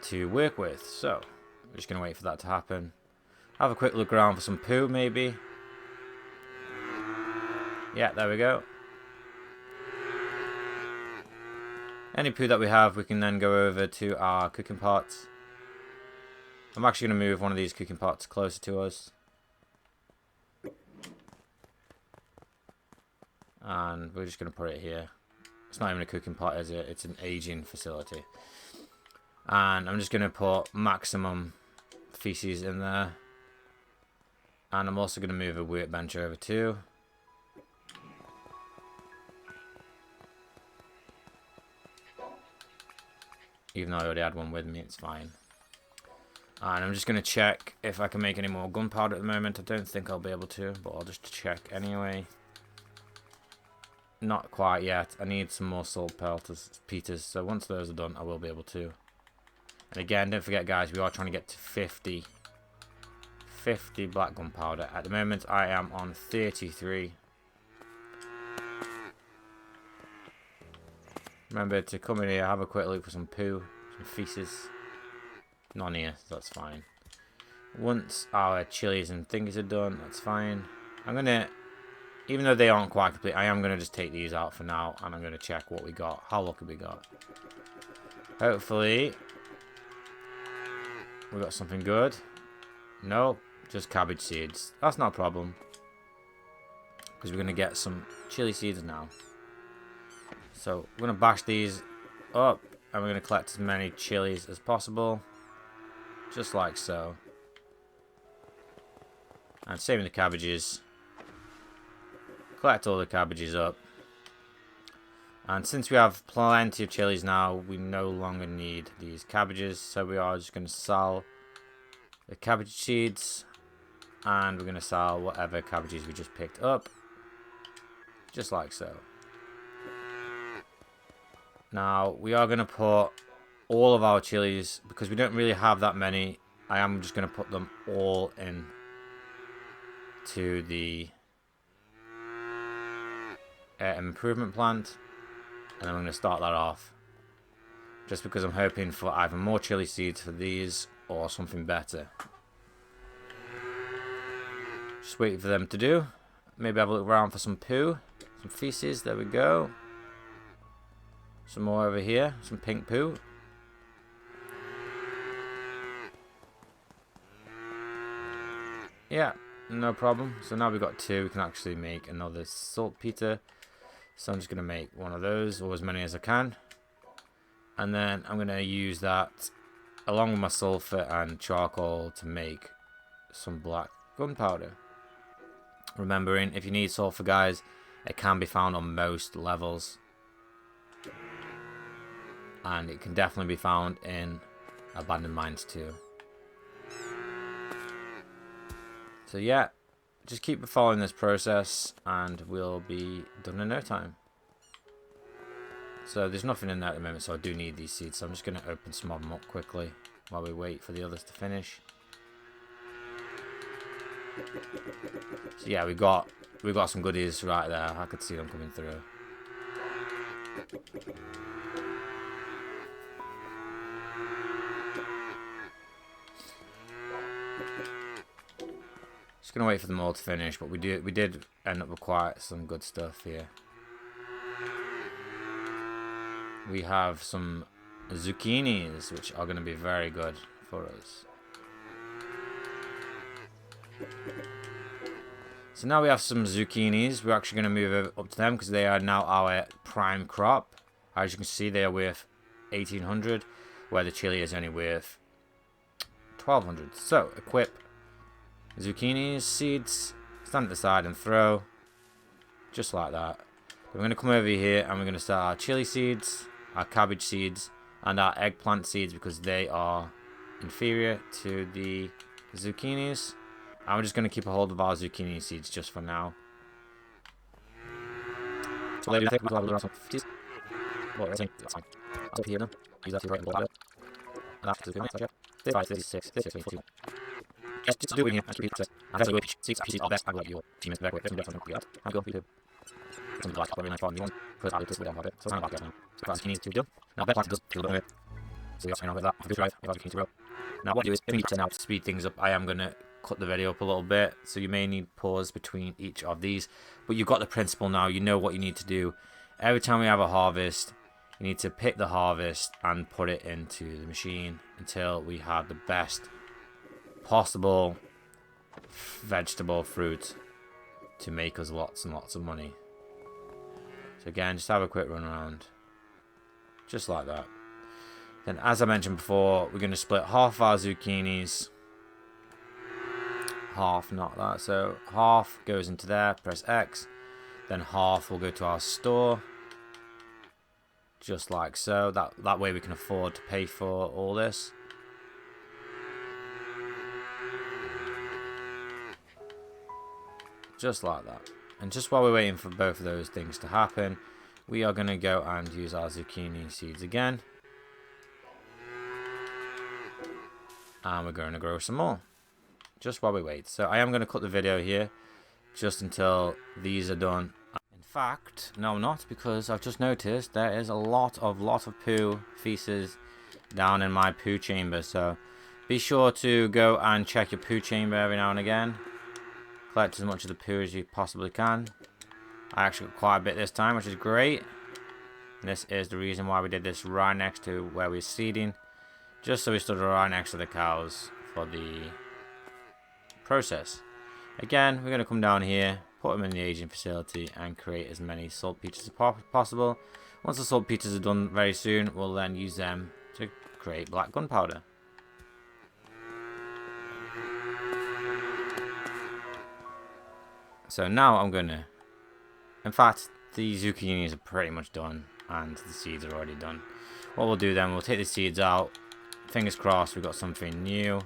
to work with. So we're just going to wait for that to happen. Have a quick look around for some poo, maybe. Yeah, there we go. Any poo that we have, we can then go over to our cooking pots. I'm actually going to move one of these cooking pots closer to us. And we're just going to put it here. It's not even a cooking pot, is it? It's an aging facility. And I'm just going to put maximum feces in there. And I'm also going to move a workbench over too. Even though I already had one with me, it's fine. And I'm just going to check if I can make any more gunpowder at the moment. I don't think I'll be able to, but I'll just check anyway. Not quite yet. I need some more salt peters, so once those are done, I will be able to. And again, don't forget, guys, we are trying to get to 50 black gunpowder. At the moment, I am on 33. Remember to come in here, have a quick look for some poo, some feces. None here, so that's fine. Once our chilies and thingies are done, that's fine. I'm gonna, even though they aren't quite complete, I am gonna just take these out for now, and I'm gonna check what we got, how lucky we got. Hopefully, we got something good. No, just cabbage seeds. That's not a problem, because we're gonna get some chili seeds now. So we're gonna bash these up, and we're gonna collect as many chilies as possible. Just like so. And same with the cabbages. Collect all the cabbages up. And since we have plenty of chilies now, we no longer need these cabbages. So we are just going to sell the cabbage seeds. And we're going to sell whatever cabbages we just picked up. Just like so. Now, we are going to put all of our chilies, because we don't really have that many. I am just going to put them all in to the improvement plant, and I'm going to start that off, just because I'm hoping for either more chili seeds for these or something better. Just waiting for them to do. Maybe have a look around for some poo, some feces. There we go. Some more over here, some pink poo. Yeah, no problem. So now we've got two. We can actually make another saltpeter. So I'm just going to make one of those, or as many as I can. And then I'm going to use that along with my sulfur and charcoal to make some black gunpowder. Remembering, if you need sulfur, guys, it can be found on most levels. And it can definitely be found in abandoned mines too. So yeah, just keep following this process and we'll be done in no time. So there's nothing in there at the moment, so I do need these seeds. So I'm just going to open some of them up quickly while we wait for the others to finish. So yeah, we got some goodies right there. I could see them coming through. Just gonna wait for them all to finish, but we did end up with quite some good stuff here. We have some zucchinis, which are gonna be very good for us. So now we have some zucchinis. We're actually gonna move up to them because they are now our prime crop. As you can see, they are worth 1,800, where the chili is only worth 1,200. So equip zucchini seeds, stand at the side and throw, just like that. We're going to come over here and we're going to start our chili seeds, our cabbage seeds, and our eggplant seeds, because they are inferior to the zucchinis. And we're just going to keep a hold of our zucchini seeds just for now. So I think we'll have a look at well, I think that's fine. Up here now. Use that to write the bottom. And after the 36, 41. Yes, just do it here. Actually, and that's the way seeds actually are best. I like your team is very quick. There's something like that. I'll go for you. Some like very nice farm. You want first I'll just with them about it. So I'm about that now. So that's needs to do. Now that plant does feel a bit of it. So you're saying with that. I'll do right. If I can to grow. Now what I do is if you now to speed things up, I am gonna cut the video up a little bit. So you may need pause between each of these. But you've got the principle now, you know what you need to do. Every time we have a harvest, you need to pick the harvest and put it into the machine until we have the best possible vegetable fruit to make us lots and lots of money. So again, just have a quick run around. Just like that. Then as I mentioned before, we're going to split half our zucchinis. Half, not that. So half goes into there, press X. Then half will go to our store. Just like so. That way we can afford to pay for all this. Just like that. And just while we're waiting for both of those things to happen, we are going to go and use our zucchini seeds again. And we're going to grow some more. Just while we wait. So I am going to cut the video here. Just until these are done. In fact, no I'm not. Because I've just noticed there is a lot of poo feces down in my poo chamber. So be sure to go and check your poo chamber every now and again. Collect as much of the poo as you possibly can. I actually got quite a bit this time, which is great. And this is the reason why we did this right next to where we're seeding. Just so we stood right next to the cows for the process. Again, we're going to come down here, put them in the aging facility and create as many saltpeters as possible. Once the saltpeters are done very soon, we'll then use them to create black gunpowder. So now I'm going to... In fact, the zucchinis are pretty much done and the seeds are already done. What we'll do then, we'll take the seeds out. Fingers crossed we've got something new.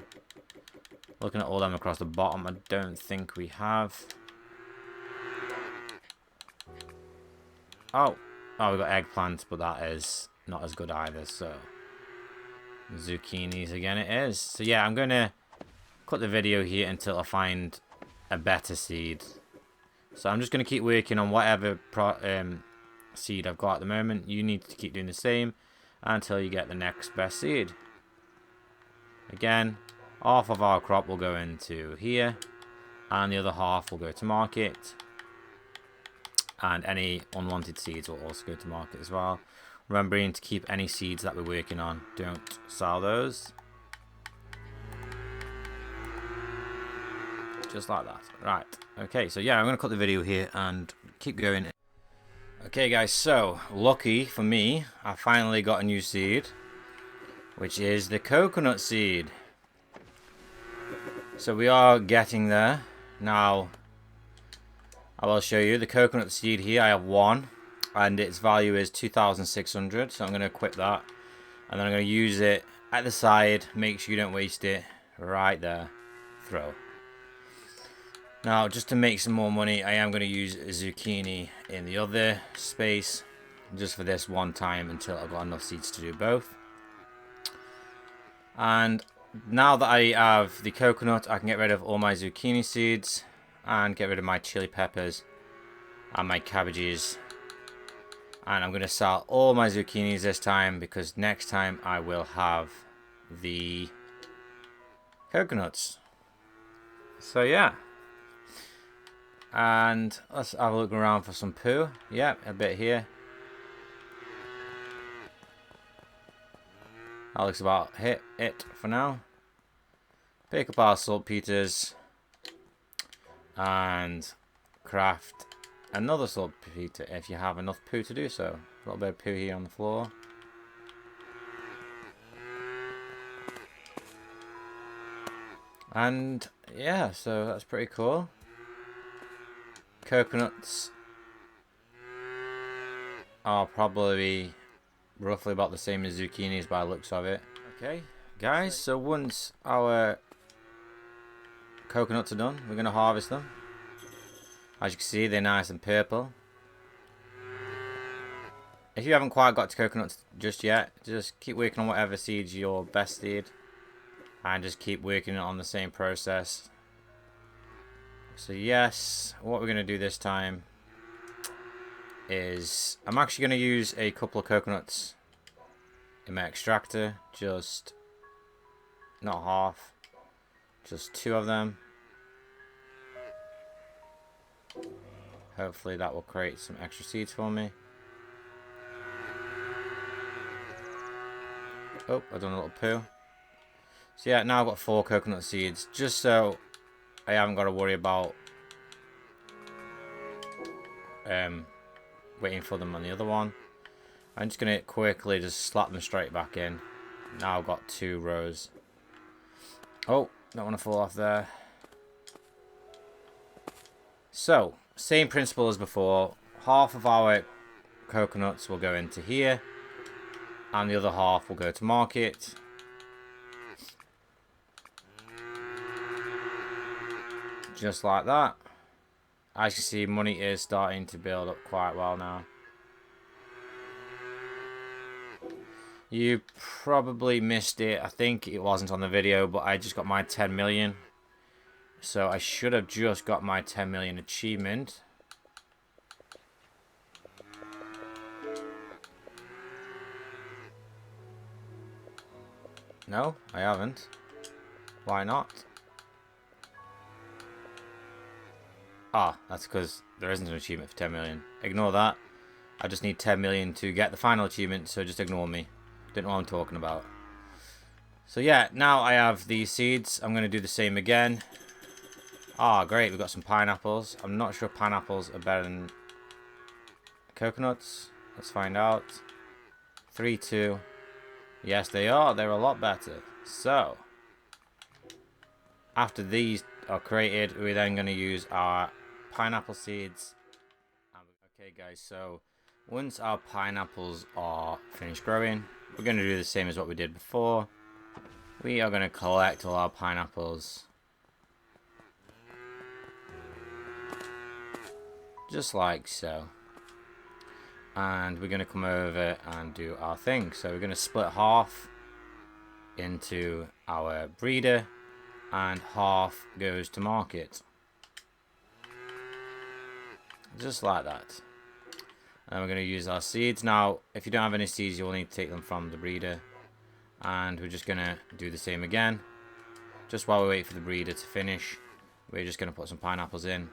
Looking at all them across the bottom, I don't think we have. Oh, we've got eggplants, but that is not as good either, so... Zucchinis again it is. So yeah, I'm going to cut the video here until I find a better seed. So I'm just going to keep working on whatever seed I've got at the moment. You need to keep doing the same until you get the next best seed. Again, half of our crop will go into here and the other half will go to market. And any unwanted seeds will also go to market as well. Remembering to keep any seeds that we're working on. Don't sell those. Just like that. Right. Okay, so yeah, I'm going to cut the video here and keep going. Okay guys, so lucky for me, I finally got a new seed, which is the coconut seed. So we are getting there. Now, I will show you the coconut seed here. I have one, and its value is 2,600, so I'm going to equip that. And then I'm going to use it at the side, make sure you don't waste it, right there, throw. Now, just to make some more money, I am going to use a zucchini in the other space, just for this one time until I've got enough seeds to do both. And now that I have the coconut, I can get rid of all my zucchini seeds and get rid of my chili peppers and my cabbages. And I'm going to sell all my zucchinis this time because next time I will have the coconuts. So yeah. And let's have a look around for some poo. Yep, a bit here. That looks about it for now. Pick up our saltpeters and craft another saltpeter if you have enough poo to do so. A little bit of poo here on the floor. And yeah, so that's pretty cool. Coconuts are probably roughly about the same as zucchinis by the looks of it. Okay, guys, so once our coconuts are done, we're going to harvest them. As you can see, they're nice and purple. If you haven't quite got to coconuts just yet, just keep working on whatever seed's your best seed. and just keep working on the same process. So yes, what we're going to do this time is I'm actually going to use a couple of coconuts in my extractor, just not half, just 2 of them. Hopefully that will create some extra seeds for me. Oh, I've done a little poo. So yeah, now I've got 4 coconut seeds, just so I haven't got to worry about waiting for them on the other one. I'm just going to quickly just slap them straight back in. Now I've got 2 rows. Oh, don't want to fall off there. So, same principle as before. Half of our coconuts will go into here, and the other half will go to market. Just like that. As you see, money is starting to build up quite well now. You probably missed it. I think it wasn't on the video, but I just got my 10 million. So I should have just got my 10 million achievement. No, I haven't. Why not? Ah, that's because there isn't an achievement for 10 million. Ignore that. I just need 10 million to get the final achievement, so just ignore me. Don't know what I'm talking about. So yeah, now I have these seeds. I'm going to do the same again. Ah, great, we've got some pineapples. I'm not sure pineapples are better than coconuts. Let's find out. 3, 2. Yes, they are. They're a lot better. So, after these are created, we're then going to use our pineapple seeds. Okay, guys, so once our pineapples are finished growing, we're going to do the same as what we did before. We are going to collect all our pineapples. Just like so. And we're going to come over and do our thing. So we're going to split half into our breeder, and half goes to market. Just like that. And we're going to use our seeds. Now, if you don't have any seeds, you'll need to take them from the breeder. And we're just going to do the same again. Just while we wait for the breeder to finish, we're just going to put some pineapples in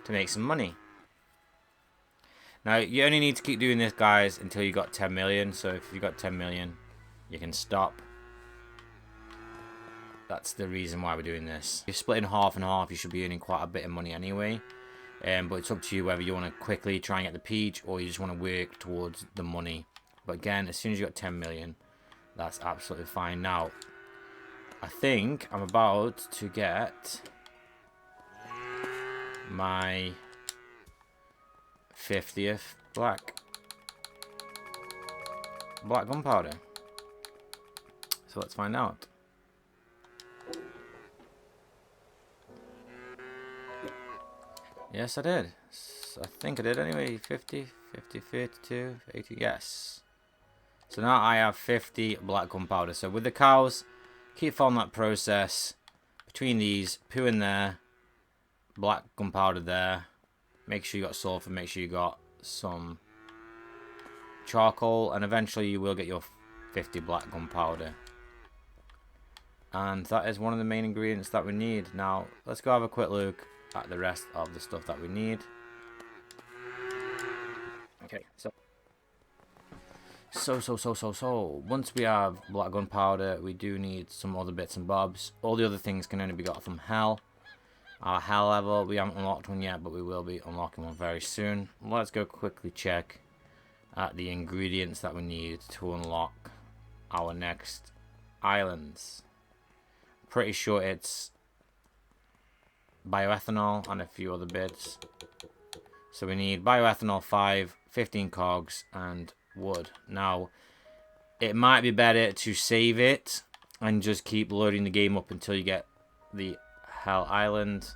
to make some money. Now, you only need to keep doing this, guys, until you got 10 million. So if you got 10 million, you can stop. That's the reason why we're doing this. If you're splitting half and half, you should be earning quite a bit of money anyway. But it's up to you whether you want to quickly try and get the peach, or you just want to work towards the money. But again, as soon as you got 10 million, that's absolutely fine. Now, I think I'm about to get my 50th black gunpowder. So let's find out. Yes, I did. I think I did anyway. 50, 50, 52, 80, yes. So now I have 50 black gunpowder. So with the cows, keep following that process. Between these, poo in there, black gunpowder there. Make sure you got sulfur, make sure you got some charcoal, and eventually you will get your 50 black gunpowder. And that is one of the main ingredients that we need. Now, let's go have a quick look at the rest of the stuff that we need. Okay, so once we have black gunpowder, we do need some other bits and bobs. All the other things can only be got from hell. Our hell level, we haven't unlocked one yet, but we will be unlocking one very soon. Let's go quickly check at the ingredients that we need to unlock our next islands. Pretty sure it's bioethanol and a few other bits. So we need bioethanol 5, 15 cogs, and wood. Now, it might be better to save it and just keep loading the game up until you get the Hell Island.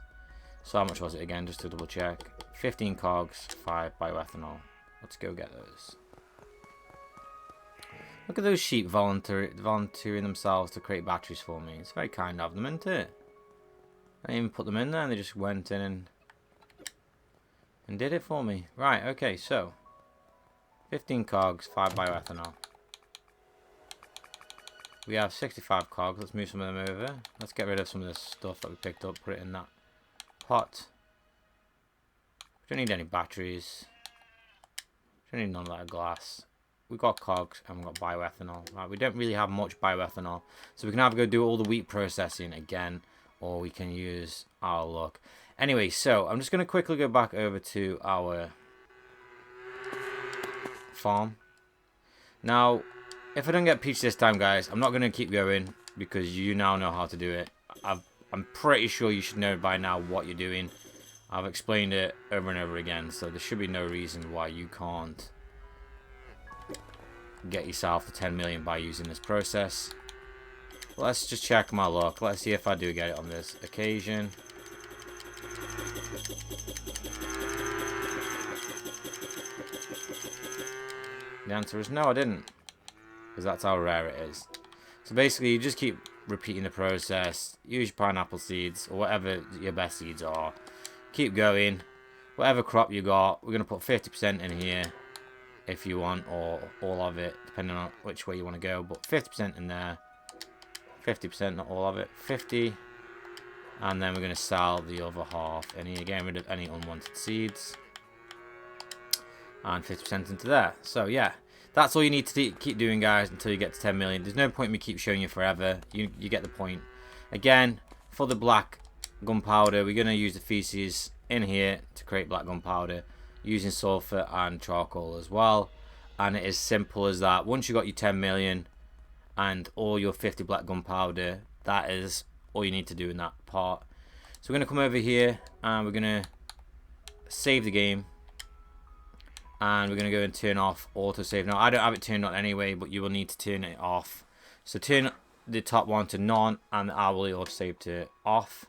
So how much was it again, just to double check? 15 cogs, 5 bioethanol. Let's go get those. Look at those sheep volunteering themselves to create batteries for me. It's very kind of them, isn't it? I didn't even put them in there, and they just went in and did it for me. Right, okay, so 15 cogs, 5 bioethanol. We have 65 cogs. Let's move some of them over. Let's get rid of some of this stuff that we picked up, put it in that pot. We don't need any batteries. We don't need none of that glass. We've got cogs and we've got bioethanol. Right, we don't really have much bioethanol. So we can either go do all the wheat processing again, or we can use our luck. Anyway, so I'm just going to quickly go back over to our farm. Now, if I don't get peach this time, guys, I'm not going to keep going because you now know how to do it. I'm pretty sure you should know by now what you're doing. I've explained it over and over again, so there should be no reason why you can't get yourself to 10 million by using this process. Let's just check my luck. Let's see if I do get it on this occasion. The answer is no, I didn't. Because that's how rare it is. So basically, you just keep repeating the process. Use your pineapple seeds, or whatever your best seeds are. Keep going. Whatever crop you got, we're going to put 50% in here. If you want, or all of it, depending on which way you want to go. But 50% in there. 50%, not all of it. 50. And then we're going to sell the other half. And here, getting rid of any unwanted seeds. And 50% into there. So, yeah. That's all you need to keep doing, guys, until you get to 10 million. There's no point in me keep showing you forever. You get the point. Again, for the black gunpowder, we're going to use the feces in here to create black gunpowder, using sulfur and charcoal as well. And it is simple as that. Once you got your 10 million and all your 50 black gunpowder, that is all you need to do in that part. So we're going to come over here and we're going to save the game. And we're going to go and turn off autosave. Now, I don't have it turned on anyway, but you will need to turn it off. So turn the top one to none and the hourly autosave to off.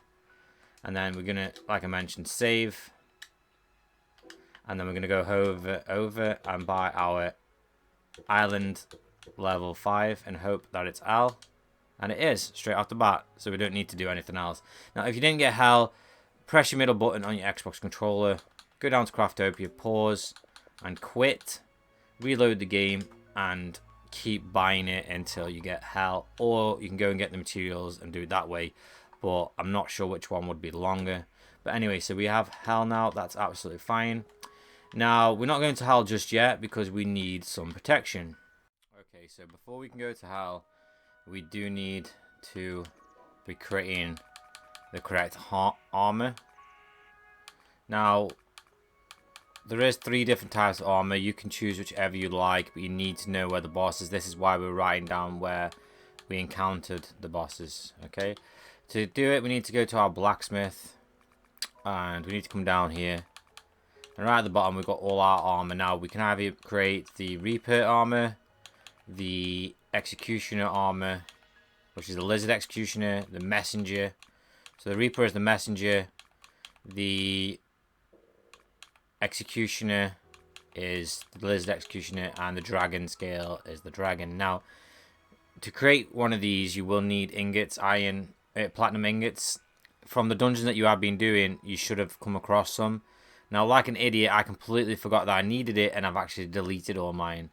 And then we're going to, like I mentioned, save. And then we're going to go over and buy our island level 5 and hope that it's L. And it is, straight off the bat. So we don't need to do anything else. Now, if you didn't get hell, press your middle button on your Xbox controller. Go down to Craftopia, pause. And quit, reload the game, and keep buying it until you get hell. Or you can go and get the materials and do it that way. But I'm not sure which one would be longer. But anyway, so we have hell now. That's absolutely fine. Now, we're not going to hell just yet because we need some protection. Okay, so before we can go to hell, we do need to be creating the correct armor. Now, there is 3 different types of armor. You can choose whichever you like, but you need to know where the boss is. This is why we're writing down where we encountered the bosses. Okay, to do it, we need to go to our blacksmith, and we need to come down here. And right at the bottom, we've got all our armor. Now, we can either create the Reaper armor, the Executioner armor, which is the Lizard Executioner, the Messenger. So the Reaper is the Messenger. The Executioner is the Lizard Executioner, and the Dragon Scale is the Dragon. Now, to create one of these, you will need ingots, platinum ingots. From the dungeon that you have been doing, you should have come across some. Now, like an idiot, I completely forgot that I needed it, and I've actually deleted all mine.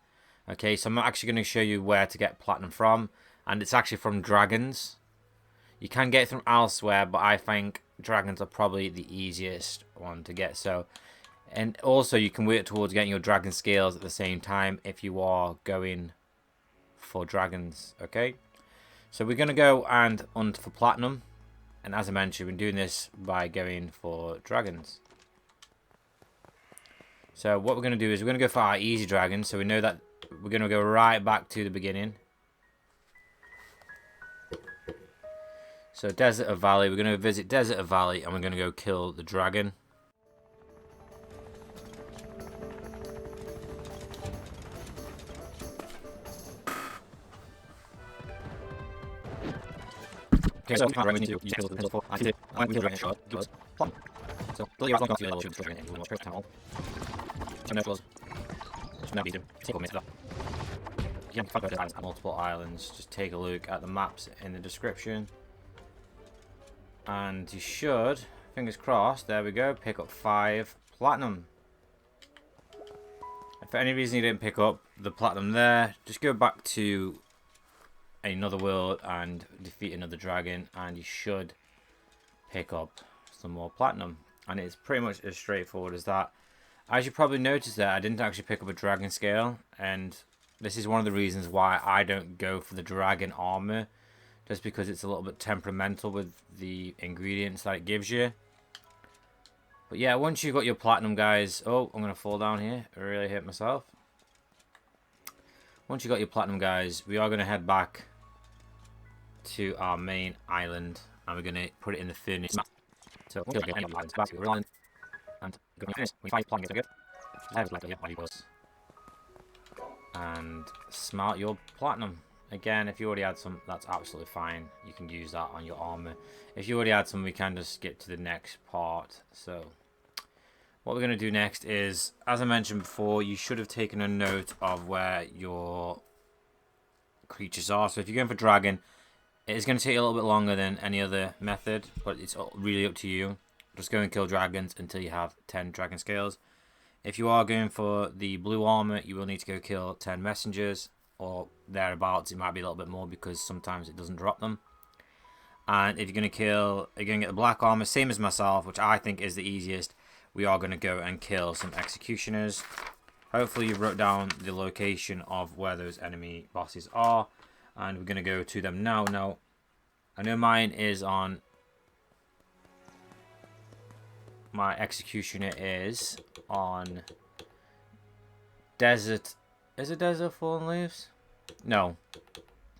Okay, so I'm actually going to show you where to get platinum from, and it's actually from dragons. You can get it from elsewhere, but I think dragons are probably the easiest one to get. So. And also, you can work towards getting your dragon scales at the same time if you are going for dragons, okay? So we're going to go and hunt for platinum. And as I mentioned, we're doing this by going for dragons. So what we're going to do is we're going to go for our easy dragon. So we know that we're going to go right back to the beginning. So Desert of Valley, we're going to visit Desert of Valley and we're going to go kill the dragon. Okay, so we need to use the pencil for I did I will dragon shot give us plum. So build your long level to the dragon and we will try to tunnel. So no close. So now we do take a minute. you can find multiple islands. Just take a look at the maps in the description. And you should, fingers crossed, there we go, pick up 5 platinum. If for any reason you didn't pick up the platinum there, just go back to another world and defeat another dragon, and you should pick up some more platinum. And it's pretty much as straightforward as that. As you probably noticed there, I didn't actually pick up a dragon scale, and this is one of the reasons why I don't go for the dragon armor, just because it's a little bit temperamental with the ingredients that it gives you. But yeah, once you've got your platinum, guys... Oh, I'm going to fall down here. I really hit myself. Once you've got your platinum, guys, we are going to head back to our main island, and we're going to put it in the furnace map. So we'll get any islands back to your island, and we're going to finish. We find platinum, good. Just like and smelt your platinum. Again, if you already had some, that's absolutely fine. You can use that on your armor. If you already had some, we can just skip to the next part. So what we're going to do next is, as I mentioned before, you should have taken a note of where your creatures are. So if you're going for dragon, it is going to take a little bit longer than any other method, but it's really up to you. Just go and kill dragons until you have 10 dragon scales. If you are going for the blue armor, you will need to go kill 10 messengers, or thereabouts. It might be a little bit more because sometimes it doesn't drop them. And if you're going to get the black armor, same as myself, which I think is the easiest. We are going to go and kill some executioners. Hopefully you wrote down the location of where those enemy bosses are, and we're going to go to them now. Now, I know mine is on... My executioner is on Desert... Is it Desert of Fallen Leaves? No.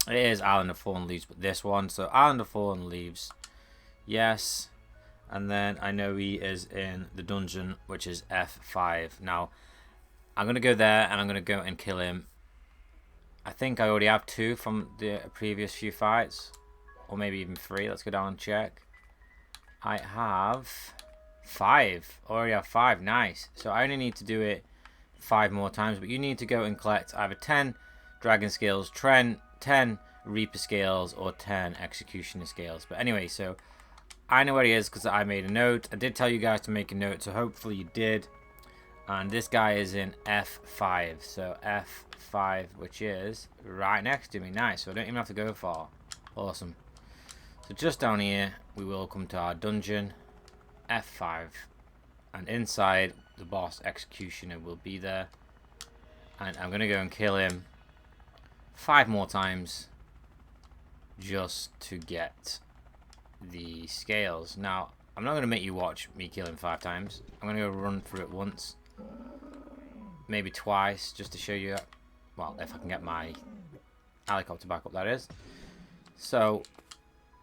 It is Island of Fallen Leaves, but this one. So Island of Fallen Leaves. Yes. And then I know he is in the dungeon, which is F5. Now, I'm going to go there and I'm going to go and kill him. I think I already have 2 from the previous few fights. Or maybe even 3. Let's go down and check. I have 5. Already have 5. Nice. So I only need to do it 5 more times, but you need to go and collect either 10 dragon scales, 10 reaper scales, or 10 executioner scales. But anyway, so I know where he is because I made a note. I did tell you guys to make a note, so hopefully you did. And this guy is in F5, so F5, which is right next to me. Nice. So I don't even have to go far. Awesome. So just down here we will come to our dungeon, F5, and inside the boss executioner will be there, and I'm gonna go and kill him 5 more times just to get the scales. Now I'm not gonna make you watch me kill him 5 times. I'm gonna go run through it once, maybe twice, just to show you, well, if I can get my helicopter back up, that is. So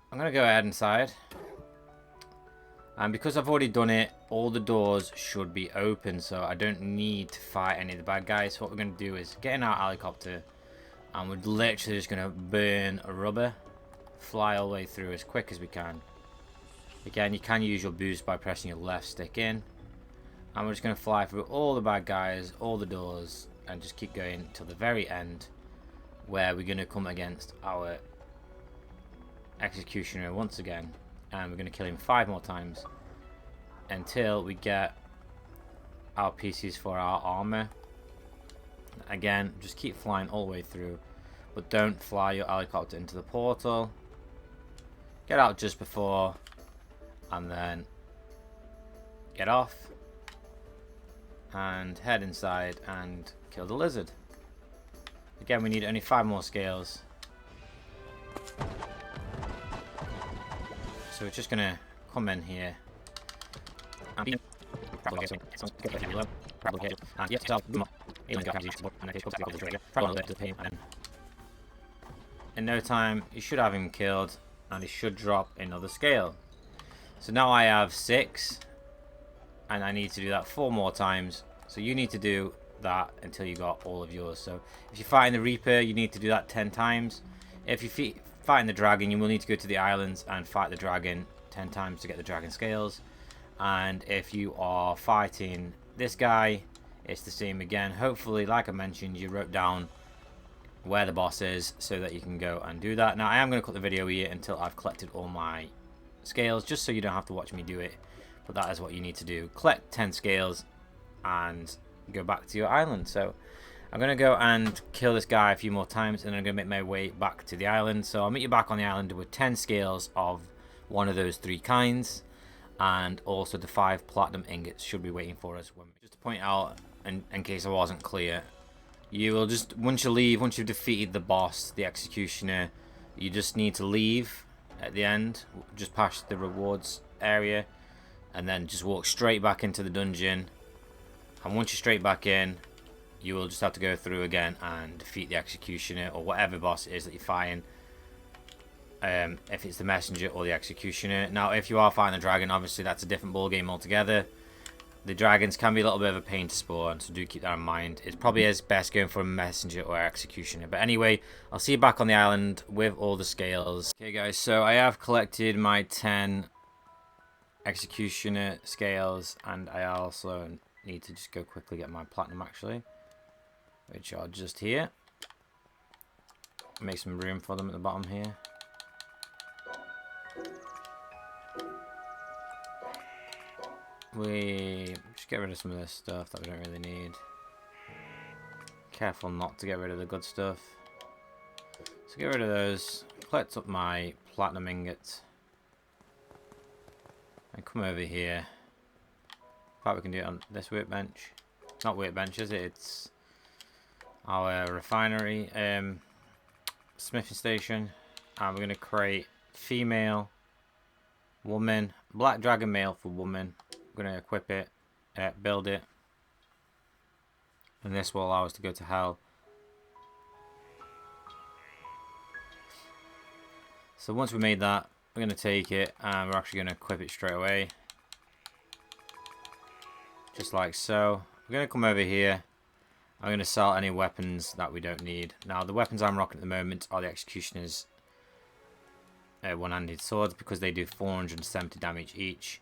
I'm gonna go ahead inside. And because I've already done it, all the doors should be open, so I don't need to fight any of the bad guys. So what we're going to do is get in our helicopter, and we're literally just going to burn a rubber, fly all the way through as quick as we can. Again, you can use your boost by pressing your left stick in. And we're just going to fly through all the bad guys, all the doors, and just keep going till the very end, where we're going to come against our executioner once again. And we're going to kill him 5 more times until we get our pieces for our armor. Again, just keep flying all the way through, but don't fly your helicopter into the portal. Get out just before, and then get off and head inside and kill the lizard. Again, we need only 5 more scales. So we're just gonna come in here. In no time, you should have him killed, and he should drop another scale. So now I have 6, and I need to do that 4 more times. So you need to do that until you got all of yours. So if you're fighting the Reaper, you need to do that 10 times. If you fighting the dragon, you will need to go to the islands and fight the dragon 10 times to get the dragon scales. And if you are fighting this guy, it's the same again. Hopefully, like I mentioned, you wrote down where the boss is so that you can go and do that. Now I am going to cut the video here until I've collected all my scales, just so you don't have to watch me do it, but that is what you need to do. Collect 10 scales and go back to your island. So I'm going to go and kill this guy a few more times, and then I'm going to make my way back to the island. So I'll meet you back on the island with 10 scales of one of those 3 kinds, and also the 5 platinum ingots should be waiting for us. Just to point out, in case I wasn't clear, you will just, once you've defeated the boss, the executioner, you just need to leave at the end, just past the rewards area, and then just walk straight back into the dungeon. And once you're straight back in, you will just have to go through again and defeat the executioner or whatever boss it is that you're fighting. If it's the messenger or the executioner. Now, if you are fighting the dragon, obviously that's a different ball game altogether. The dragons can be a little bit of a pain to spawn, so do keep that in mind. It's probably is best going for a messenger or executioner. But anyway, I'll see you back on the island with all the scales. Okay guys, so I have collected my 10 executioner scales, and I also need to just go quickly get my platinum actually, which are just here. Make some room for them at the bottom here. We just get rid of some of this stuff that we don't really need. Careful not to get rid of the good stuff. So get rid of those. Collect up my platinum ingots. And come over here. In fact, we can do it on this workbench. Not workbench, is it? It's our refinery, smithing station. And we're going to create female, woman, black dragon male for woman. We're going to equip it, build it, and this will allow us to go to hell. So once we made that, we're going to take it and we're actually going to equip it straight away, just like so. We're going to come over here. I'm going to sell any weapons that we don't need. Now the weapons I'm rocking at the moment are the executioner's one-handed swords, because they do 470 damage each.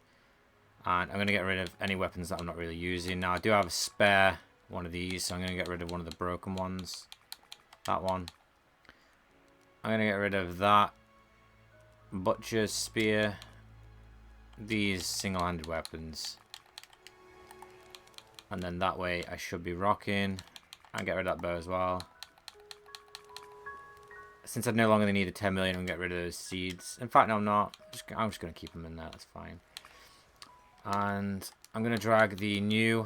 And I'm going to get rid of any weapons that I'm not really using. Now I do have a spare one of these, so I'm going to get rid of one of the broken ones. That one. I'm going to get rid of that butcher's spear. These single-handed weapons. And then that way I should be rocking. And get rid of that bow as well. Since I no longer need a 10 million, I'm going to get rid of those seeds. In fact, no, I'm not. I'm just going to keep them in there. That's fine. And I'm going to drag the new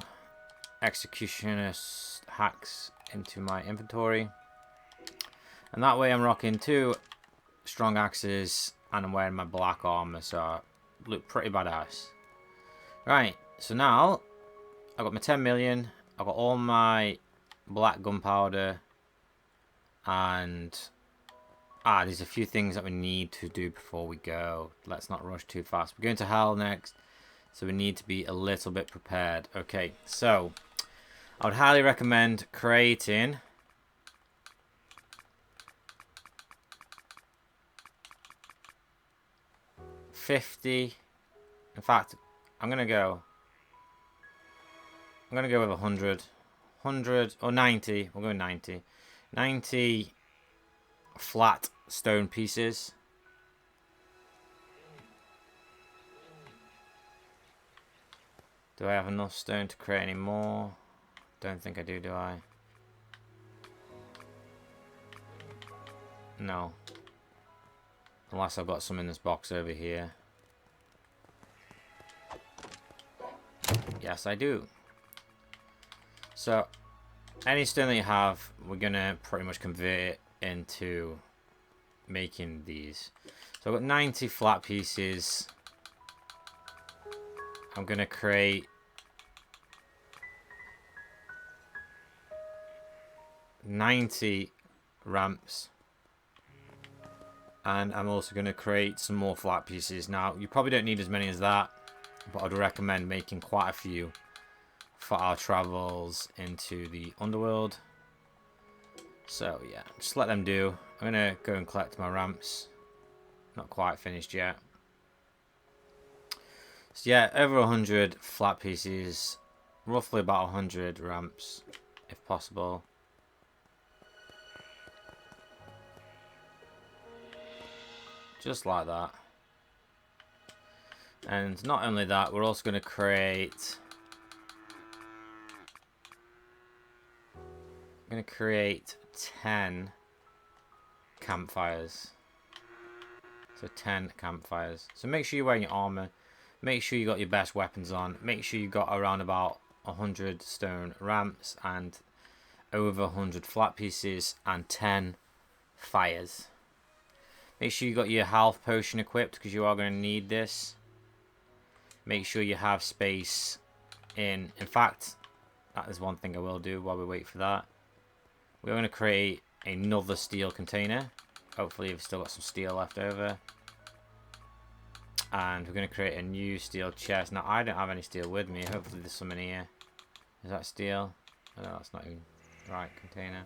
executioner's hacks into my inventory. And that way I'm rocking 2 strong axes and I'm wearing my black armor, so I look pretty badass. Right, so now I've got my 10 million, I've got all my black gunpowder, and there's a few things that we need to do before we go. Let's not rush too fast. We're going to hell next, so we need to be a little bit prepared. Okay, so I would highly recommend creating $50. In fact, I'm gonna go with 100 or 90. We'll go 90 flat stone pieces. Do I have enough stone to create any more? Don't think I do I? No. Unless I've got some in this box over here. Yes, I do. So, any stone that you have, we're going to pretty much convert it into making these. So I've got 90 flat pieces. I'm going to create 90 ramps. And I'm also going to create some more flat pieces. Now, you probably don't need as many as that, but I'd recommend making quite a few for our travels into the underworld. So, yeah, just let them do. I'm going to go and collect my ramps. Not quite finished yet. So, yeah, over 100 flat pieces. Roughly about 100 ramps, if possible. Just like that. And not only that, we're also going to create... I'm going to create 10 campfires. So 10 campfires. So make sure you're wearing your armor. Make sure you got your best weapons on. Make sure you got around about 100 stone ramps and over 100 flat pieces and 10 fires. Make sure you got your health potion equipped because you are going to need this. Make sure you have space in fact, that is one thing I will do while we wait for that. We're going to create another steel container. Hopefully we've still got some steel left over. And we're going to create a new steel chest. Now I don't have any steel with me. Hopefully there's some in here. Is that steel? Oh, no, that's not even the right container.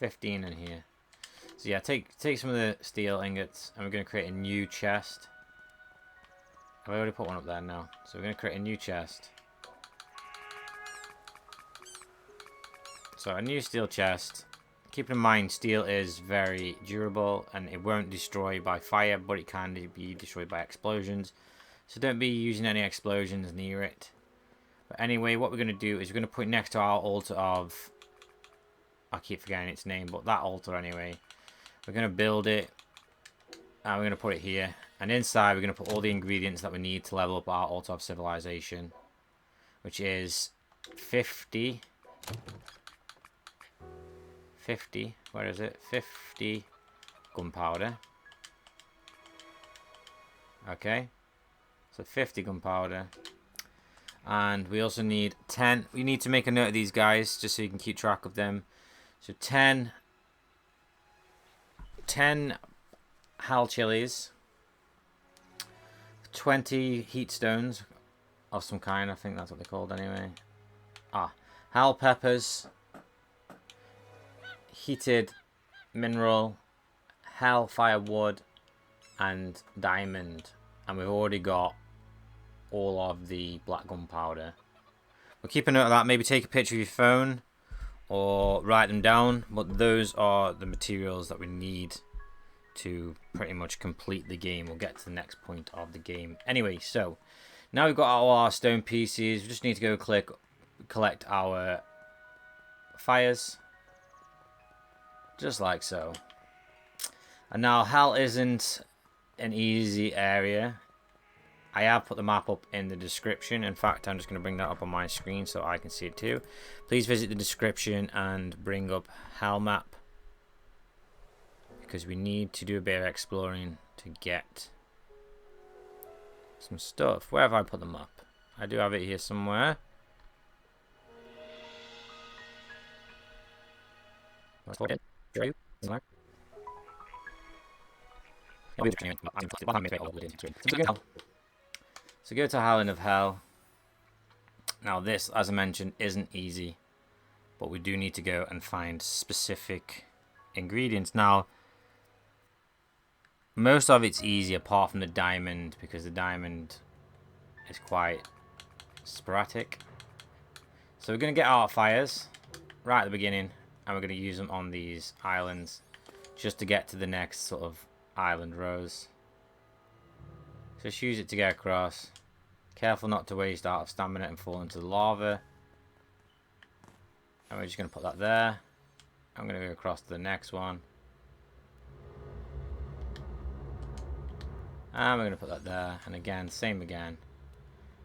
$15 in here. So yeah, take some of the steel ingots, and we're going to create a new chest. Have I already put one up there? No. So we're going to create a new chest. So a new steel chest. Keep in mind, steel is very durable, and it won't destroy by fire, but it can be destroyed by explosions. So don't be using any explosions near it. But anyway, what we're going to do is we're going to put it next to our altar of... I keep forgetting its name, but that altar anyway. We're going to build it, and we're going to put it here. And inside, we're going to put all the ingredients that we need to level up our altar of civilization, which is 50, where is it? 50 gunpowder. Okay, so 50 gunpowder. And we also need 10. We need to make a note of these guys, just so you can keep track of them. So 10 hal chilies, 20 heat stones of some kind, I think that's what they're called anyway. Hal peppers, heated mineral, hell firewood, and diamond. And we've already got all of the black gunpowder. We'll keep a note of that. Maybe take a picture of your phone or write them down, but those are the materials that we need to pretty much complete the game. We'll get to the next point of the game. Anyway, so now we've got all our stone pieces. We just need to go collect our fires, just like so. And now hell isn't an easy area. I have put the map up in the description. In fact, I'm just going to bring that up on my screen so I can see it too. Please visit the description and bring up hell map, because we need to do a bit of exploring to get some stuff. Where have I put them up? I do have it here somewhere. So go to Howling of Hell. Now this, as I mentioned, isn't easy, but we do need to go and find specific ingredients. Now, most of it's easy apart from the diamond, because the diamond is quite sporadic. So we're going to get our fires right at the beginning, and we're going to use them on these islands just to get to the next sort of island rows. Just use it to get across. Careful not to waste out of stamina and fall into the lava. And we're just going to put that there. I'm going to go across to the next one. And we're going to put that there. And again, same again.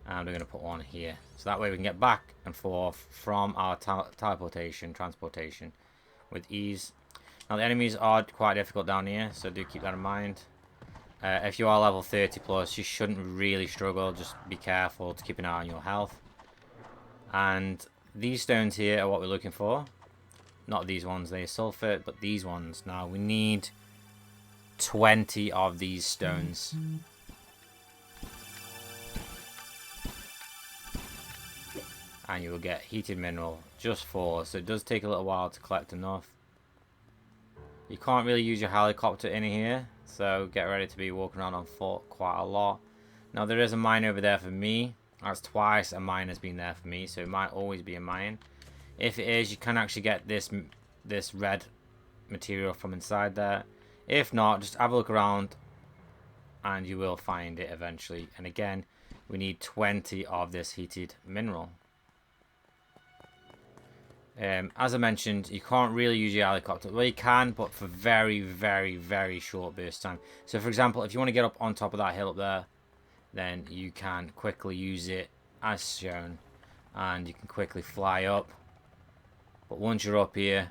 And we're going to put one here. So that way we can get back and forth from our transportation with ease. Now the enemies are quite difficult down here, so do keep that in mind. If you are level 30 plus, you shouldn't really struggle. Just be careful to keep an eye on your health. And these stones here are what we're looking for. Not these ones, they're sulfur, but these ones. Now we need 20 of these stones. And you will get heated mineral, just 4. So it does take a little while to collect enough. You can't really use your helicopter in here, so get ready to be walking around on foot quite a lot. Now there is a mine over there for me. That's twice a mine has been there for me, so it might always be a mine. If it is, you can actually get this red material from inside there. If not, just have a look around and you will find it eventually. And again, we need 20 of this heated mineral. As I mentioned, you can't really use your helicopter. Well, you can, but for very, very, very short burst time. So, for example, if you want to get up on top of that hill up there, then you can quickly use it as shown. And you can quickly fly up. But once you're up here,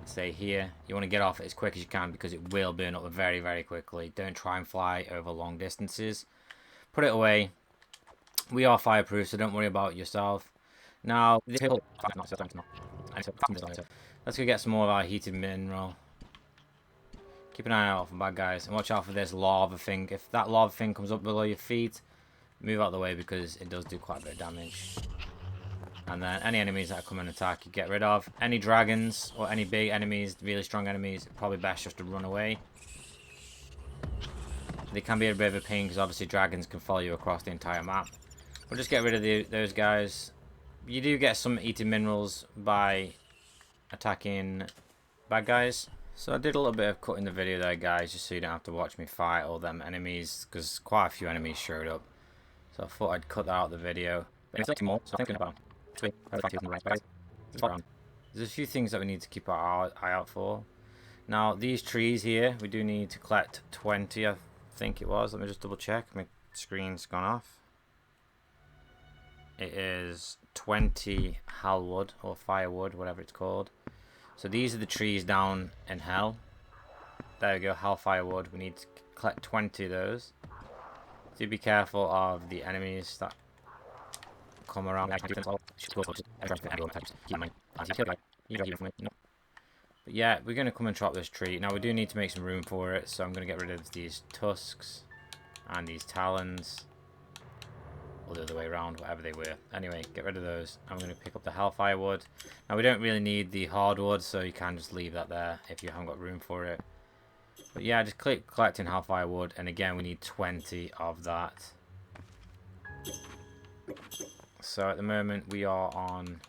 say here, you want to get off it as quick as you can because it will burn up very, very quickly. Don't try and fly over long distances. Put it away. We are fireproof, so don't worry about yourself. Now, let's go get some more of our heated mineral. Keep an eye out for bad guys, and watch out for this lava thing. If that lava thing comes up below your feet, move out of the way because it does do quite a bit of damage. And then any enemies that come and attack, you get rid of. Any dragons or any big enemies, really strong enemies, probably best just to run away. They can be a bit of a pain because obviously dragons can follow you across the entire map. We'll just get rid of those guys. You do get some eating minerals by attacking bad guys. So I did a little bit of cutting the video there, guys, just so you don't have to watch me fight all them enemies, because quite a few enemies showed up. So I thought I'd cut that out of the video. But it's more, so I'm thinking about there's a few things that we need to keep our eye out for. Now, these trees here, we do need to collect 20, I think it was. Let me just double check. My screen's gone off. It is 20 hellwood or firewood, whatever it's called. So these are the trees down in hell. There we go, hell firewood. We need to collect 20 of those. Do be careful of the enemies that come around. But yeah, we're going to come and chop this tree. Now we do need to make some room for it, so I'm going to get rid of these tusks and these talons. Or the other way around, whatever they were. Anyway, get rid of those. I'm going to pick up the hellfire wood. Now we don't really need the hardwood, so you can just leave that there if you haven't got room for it. But yeah, just click collecting hellfire wood, and again we need 20 of that. So at the moment we are on.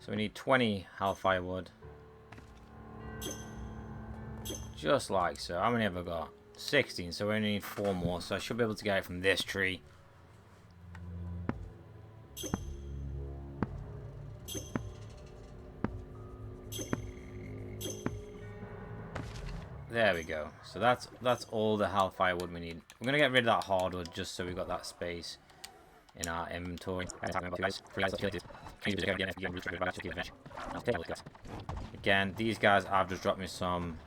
So we need 20 hellfire wood. Just like so. How many have I got? 16, so we only need 4 more. So I should be able to get it from this tree. There we go. So that's all the hellfire wood we need. We're going to get rid of that hardwood just so we've got that space in our inventory. Again, these guys have just dropped me some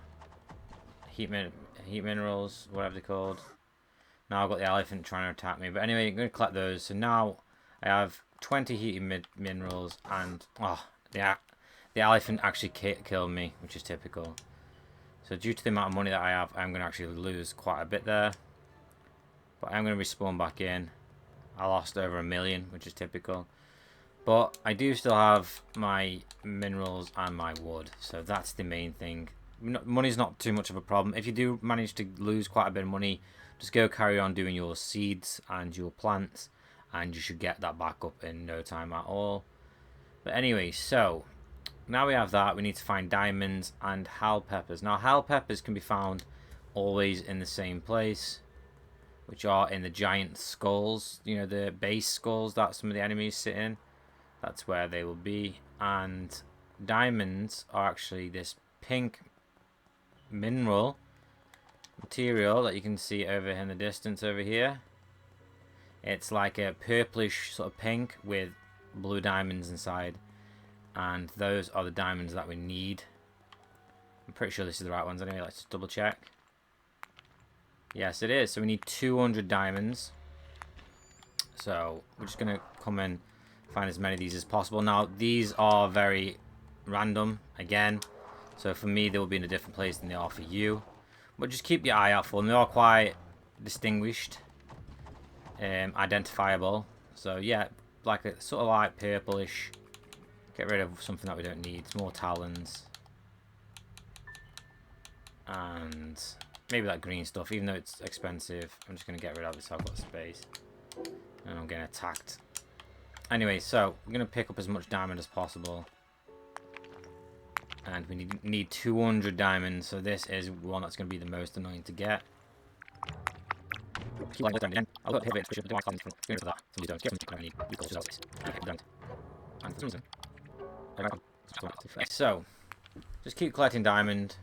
heat minerals, whatever they're called. Now I've got the elephant trying to attack me. But anyway, I'm going to collect those. So now I have 20 heating minerals, and the elephant actually killed me, which is typical. So due to the amount of money that I have, I'm going to actually lose quite a bit there. But I'm going to respawn back in. I lost over 1 million, which is typical. But I do still have my minerals and my wood. So that's the main thing. Money's not too much of a problem. If you do manage to lose quite a bit of money, just go carry on doing your seeds and your plants. And you should get that back up in no time at all. But anyway, so now we have that. We need to find diamonds and hell peppers. Now, hell peppers can be found always in the same place, which are in the giant skulls, you know, the base skulls that some of the enemies sit in. That's where they will be. And diamonds are actually this pink mineral material that you can see over in the distance over here. It's like a purplish sort of pink with blue diamonds inside. And those are the diamonds that we need. I'm pretty sure this is the right ones anyway. Let's just double check. Yes, it is. So we need 200 diamonds. So we're just going to come and find as many of these as possible. Now, these are very random, again. So for me, they will be in a different place than they are for you. But just keep your eye out for them. They are quite distinguished, identifiable. So yeah, like a sort of light purplish. Get rid of something that we don't need. More talons. And maybe that green stuff, even though it's expensive. I'm just going to get rid of it so I've got space. And I'm getting attacked. Anyway, so we're going to pick up as much diamond as possible. And we need 200 diamonds, so this is one that's going to be the most annoying to get. So, just keep collecting diamond.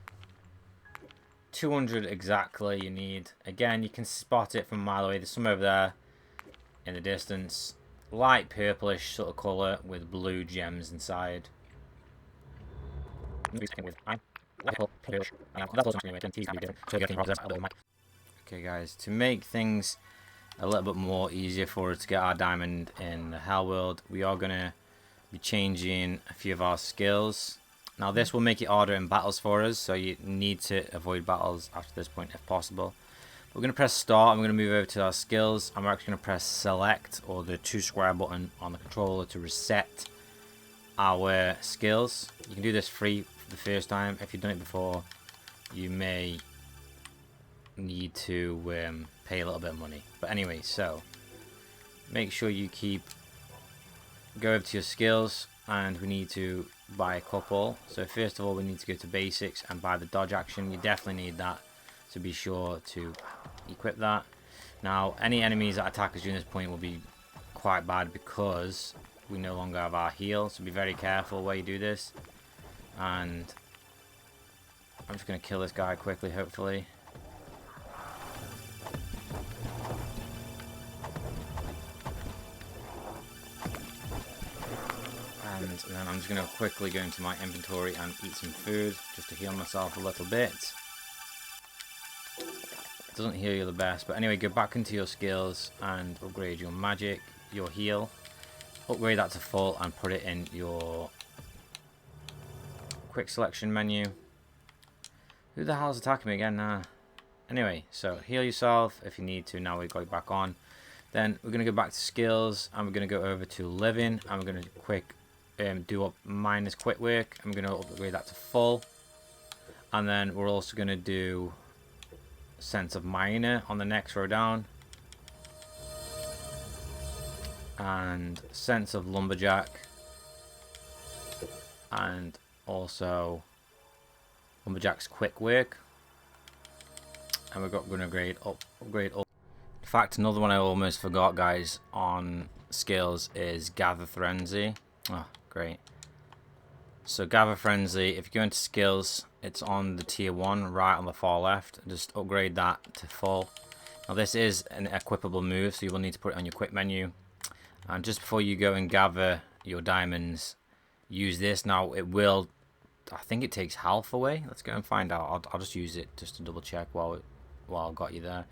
200 exactly you need. Again, you can spot it from a mile away. There's some over there in the distance. Light purplish sort of colour with blue gems inside. Okay guys, to make things a little bit more easier for us to get our diamond in the Hell World, we are going to be changing a few of our skills. Now this will make it harder in battles for us, so you need to avoid battles after this point if possible. We're going to press start and we're going to move over to our skills, and we're actually going to press select, or the 2 square button on the controller, to reset our skills. You can do this free for the first time. If you've done it before, you may need to pay a little bit of money. But anyway, so make sure you go over to your skills, and we need to buy a couple. So first of all, we need to go to basics and buy the dodge action. You definitely need that, so be sure to equip that. Now any enemies that attack us during this point will be quite bad because we no longer have our heal, so be very careful where you do this. And I'm just going to kill this guy quickly, hopefully. And then I'm just going to quickly go into my inventory and eat some food just to heal myself a little bit. It doesn't heal you the best, but anyway, go back into your skills and upgrade your magic, your heal. Upgrade that to full and put it in your quick selection menu. Who the hell is attacking me again now? Anyway, so heal yourself if you need to. Now we've got it back on. Then we're going to go back to skills and we're going to go over to living, and we're going to do up minus quick work. I'm going to upgrade that to full. And then we're also going to do sense of miner on the next row down. And sense of lumberjack. And also lumberjack's quick work. And we're going to upgrade up. In fact, another one I almost forgot, guys, on skills is gather frenzy. Oh, great. So gather frenzy, if you go into skills, it's on the tier 1 right on the far left. Just upgrade that to full. Now this is an equipable move, so you will need to put it on your quick menu. And just before you go and gather your diamonds, use this. Now it will, I think it takes health away. Let's go and find out. I'll just use it just to double check while I've got you there.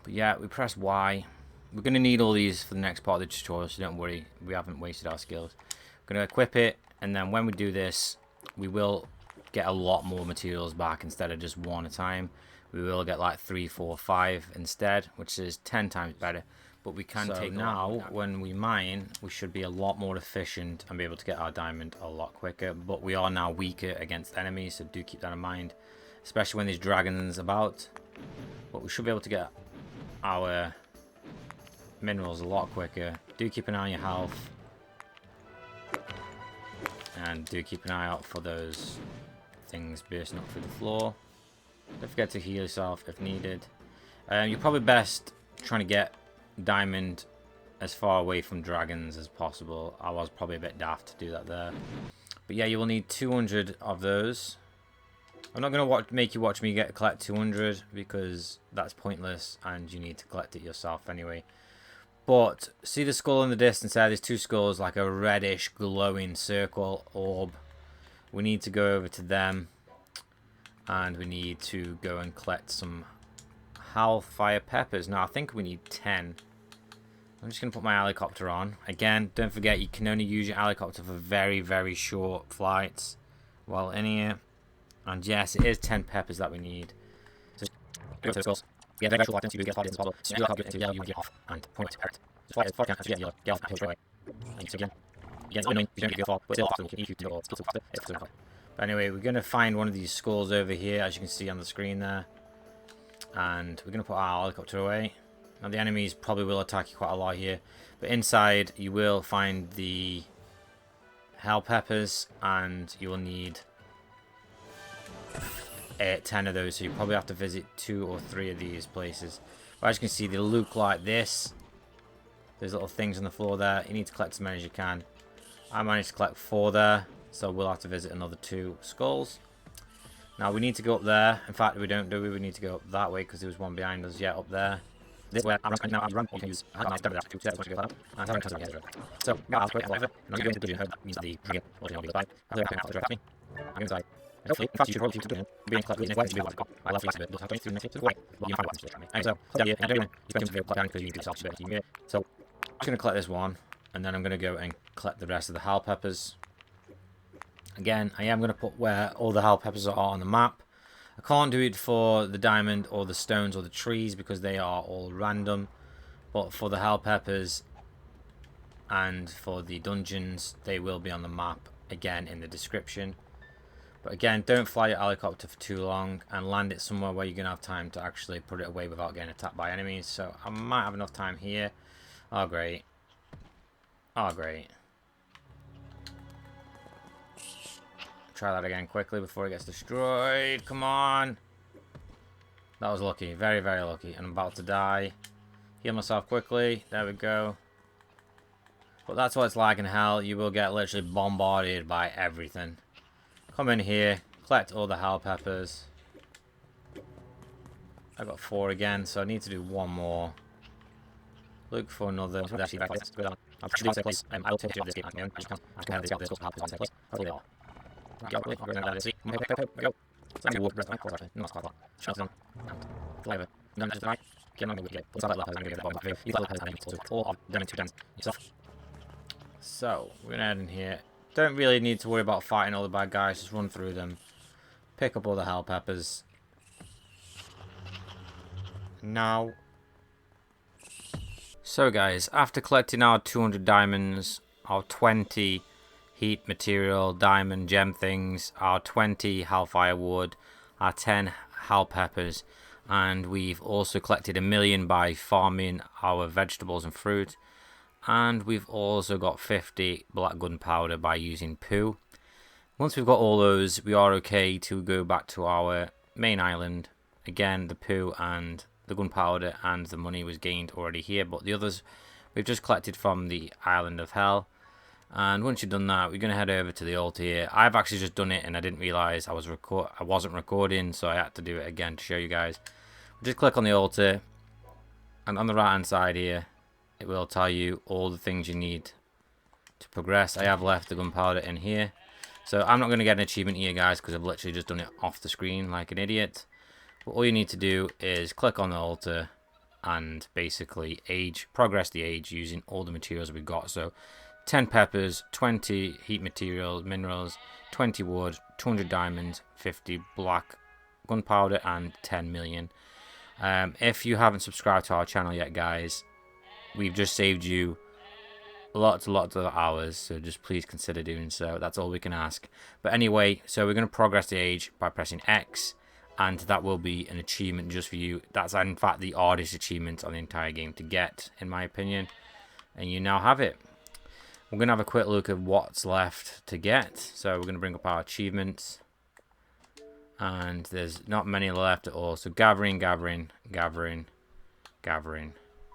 But yeah, we press Y. We're going to need all these for the next part of the tutorial, so don't worry, we haven't wasted our skills. We're going to equip it, and then when we do this, we will get a lot more materials back instead of just 1 at a time. We will get like 3, 4, 5 instead, which is 10 times better. But we can take now, when we mine, we should be a lot more efficient and be able to get our diamond a lot quicker. But we are now weaker against enemies, so do keep that in mind, especially when there's dragons about. But we should be able to get our minerals a lot quicker. Do keep an eye on your health, and do keep an eye out for those things bursting up through the floor. Don't forget to heal yourself if needed. You're probably best trying to get diamond as far away from dragons as possible. I was probably a bit daft to do that there, but yeah, you will need 200 of those. I'm not going to make you watch me collect 200 because that's pointless and you need to collect it yourself anyway. But see the skull in the distance there? There's 2 skulls, like a reddish glowing circle orb. We need to go over to them, and we need to go and collect some hellfire peppers. Now I think we need 10. I'm just going to put my helicopter on. Again, don't forget you can only use your helicopter for very, very short flights while in here. And yes, it is 10 peppers that we need. So go to the skulls. Yeah, very short items, you get 5 as possible. So you get off and point at it. But anyway, we're going to find one of these skulls over here, as you can see on the screen there. And we're going to put our helicopter away. Now the enemies probably will attack you quite a lot here. But inside you will find the hell peppers, and you will need 10 of those. So you probably have to visit 2 or 3 of these places. But as you can see, they look like this. There's little things on the floor there. You need to collect as many as you can. I managed to collect 4 there. So we'll have to visit another 2 skulls. Now we need to go up there. In fact, we don't do it. We need to go up that way because there was one behind us. Yeah, up there. This way, I'm now I'm running. You can use so I'm going to do it. Means the dragon will be by. I'm going to die. Hopefully, in fact, you should probably do it. Being collected in a way to be like, I love flexibility. But I'm going to wait. Well, you find what's just me. And so, yeah, I don't know. You're going to be able to use yourself. So, I'm going to collect this one, and then I'm going to go and collect the rest of the hell peppers. Again, I am going to put where all the hell peppers are on the map. I can't do it for the diamond or the stones or the trees because they are all random. But for the hell peppers and for the dungeons, they will be on the map again in the description. But again, don't fly your helicopter for too long and land it somewhere where you're going to have time to actually put it away without getting attacked by enemies. So I might have enough time here. Oh, great. Oh, great. Try that again quickly before it gets destroyed. Come on. That was lucky. Very, very lucky. And I'm about to die. Heal myself quickly. There we go. But that's what it's like in hell. You will get literally bombarded by everything. Come in here. Collect all the hell peppers. I got 4 again, so I need to do 1 more. Look for another. I'll take this game on my own. I just can't. I have this got this help on place. Hopefully they all. Go, we're going to see. Go. So I'm going to rest my quarter. Not spot. Shut down. Flavor. None of the right. Get on the wicket. What's that left? I'm going to get the bomb. You thought it was all of them in 2 turns. Yourself. So, we're going to head in here. Don't really need to worry about fighting all the bad guys. Just run through them. Pick up all the hell peppers. Now. So guys, after collecting our 200 diamonds, our 20 heat material, diamond, gem things, our 20 hellfire wood, our 10 hell peppers, and we've also collected 1,000,000 by farming our vegetables and fruit, and we've also got 50 black gunpowder by using poo. Once we've got all those, we are okay to go back to our main island. Again, the poo and the gunpowder and the money was gained already here, but the others we've just collected from the island of hell. And once you've done that, we're going to head over to the altar here. I've actually just done it and I didn't realise I wasn't recording, so I had to do it again to show you guys. Just click on the altar, and on the right hand side here it will tell you all the things you need to progress. I have left the gunpowder in here, so I'm not going to get an achievement here guys because I've literally just done it off the screen like an idiot. But all you need to do is click on the altar and basically progress the age using all the materials we've got. So 10 peppers, 20 heat materials, minerals, 20 wood, 200 diamonds, 50 black gunpowder, and 10 million. If you haven't subscribed to our channel yet, guys, we've just saved you lots of hours, so just please consider doing so. That's all we can ask. But anyway, so we're going to progress the age by pressing X, and that will be an achievement just for you. That's in fact the hardest achievement on the entire game to get, in my opinion, and you now have it. We're going to have a quick look at what's left to get. So we're going to bring up our achievements. And there's not many left at all. So gathering,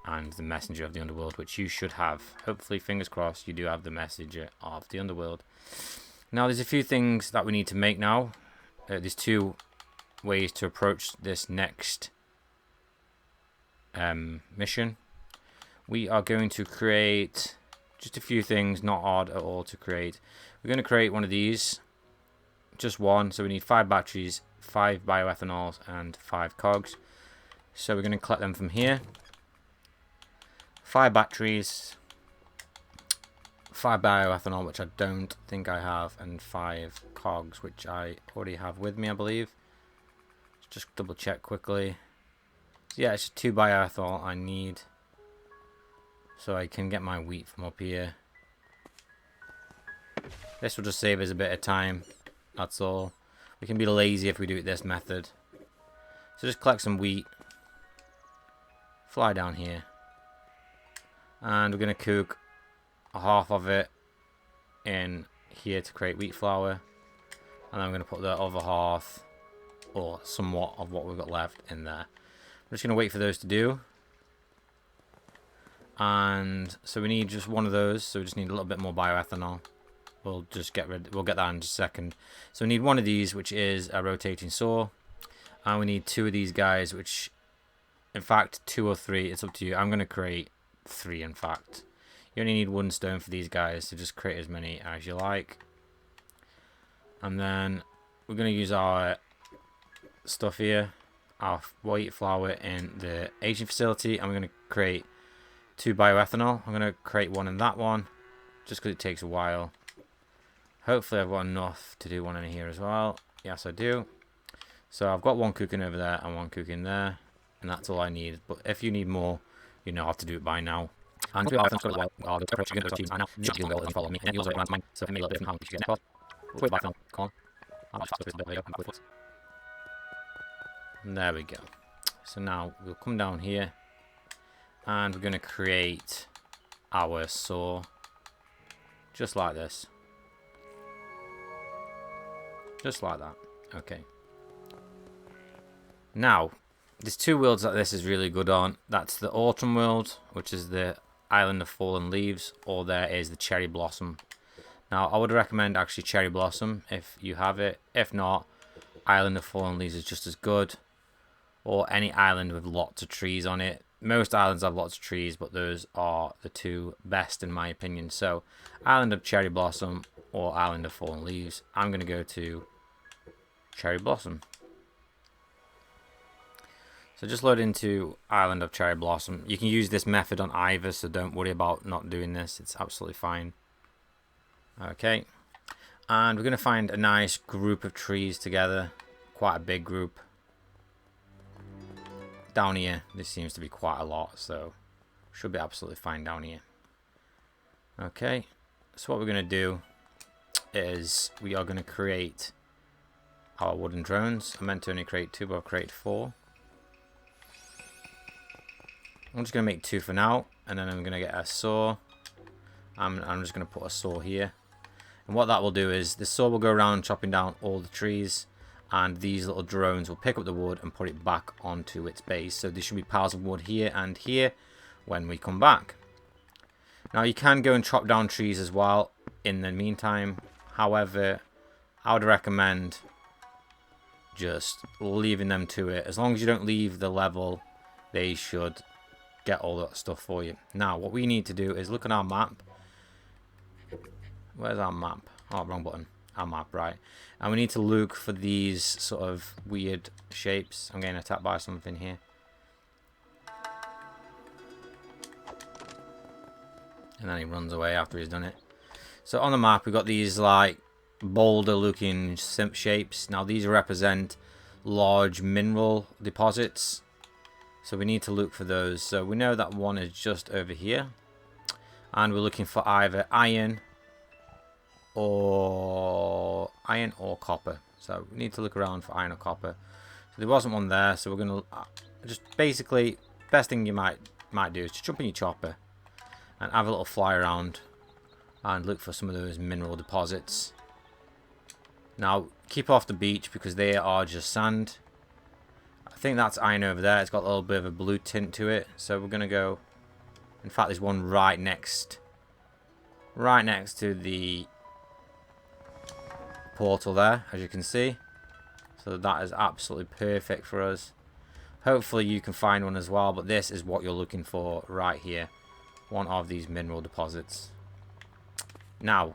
and the messenger of the underworld, which you should have. Hopefully, fingers crossed, you do have the messenger of the underworld. Now, there's a few things that we need to make now. There's 2 ways to approach this next mission. We are going to create just a few things, not hard at all to create. We're going to create one of these, just one. So we need 5 batteries, 5 bioethanols, and 5 cogs. So we're going to collect them from here. 5 batteries, 5 bioethanol, which I don't think I have, and 5 cogs, which I already have with me, I believe. Just double check quickly. Yeah, it's just 2 bioethanol I need. so I can get my wheat from up here. This will just save us a bit of time, that's all. We can be lazy if we do it this method. So just collect some wheat, fly down here, and we're going to cook a half of it in here to create wheat flour, and then I'm going to put the other half, or somewhat of what we've got left, in there. I'm just going to wait for those to do. And so we need just one of those, so we just need a little bit more bioethanol. We'll get that in just a second. So we need one of these, which is a rotating saw, and we need two of these guys, which, in fact, 2 or 3, it's up to you. I'm going to create 3, in fact. You only need 1 stone for these guys, so just create as many as you like. And then we're going to use our stuff here, our wheat flour in the aging facility, and we're going to create 2 bioethanol. I'm going to create 1 in that one, just because it takes a while. Hopefully I've got enough to do 1 in here as well. Yes, I do. So I've got 1 cooking over there and 1 cooking there, and that's all I need. But if you need more, you know how to do it by now. And and there we go. So now we'll come down here, and we're going to create our saw just like this. Just like that. Okay. Now, there's 2 worlds that this is really good on. That's the autumn world, which is the Island of Fallen Leaves, or there is the Cherry Blossom. Now, I would recommend actually Cherry Blossom if you have it. If not, Island of Fallen Leaves is just as good. Or any island with lots of trees on it. Most islands have lots of trees, but those are the 2 best in my opinion. So, Island of Cherry Blossom or Island of Fallen Leaves. I'm going to go to Cherry Blossom. So just load into Island of Cherry Blossom. You can use this method on either, so don't worry about not doing this. It's absolutely fine. Okay. And we're going to find a nice group of trees together. Quite a big group. Down here, this seems to be quite a lot, so should be absolutely fine down here. Okay. So what we're going to do is we are going to create our wooden drones. I meant to only create 2, but I've created 4. I'm just going to make 2 for now, and then I'm going to get a saw. I'm just going to put a saw here. And what that will do is the saw will go around chopping down all the trees, and these little drones will pick up the wood and put it back onto its base. So there should be piles of wood here and here when we come back. Now you can go and chop down trees as well in the meantime. However, I would recommend just leaving them to it. As long as you don't leave the level, they should get all that stuff for you. Now what we need to do is look at our map. Where's our map? Oh, wrong button. Our map, right. And we need to look for these sort of weird shapes. I'm getting attacked by something here. And then he runs away after he's done it. So on the map we've got these like boulder looking shapes. Now these represent large mineral deposits. So we need to look for those. So we know that one is just over here. And we're looking for either iron or copper. So we need to look around for iron or copper. So there wasn't one there, so we're gonna just basically best thing you might do is just jump in your chopper and have a little fly around and look for some of those mineral deposits. Now keep off the beach because they are just sand. I think that's iron over there. It's got a little bit of a blue tint to it, so we're gonna go. In fact, there's one right next to the portal there, as you can see. So that is absolutely perfect for us. Hopefully you can find one as well, but this is what you're looking for right here. One of these mineral deposits. Now,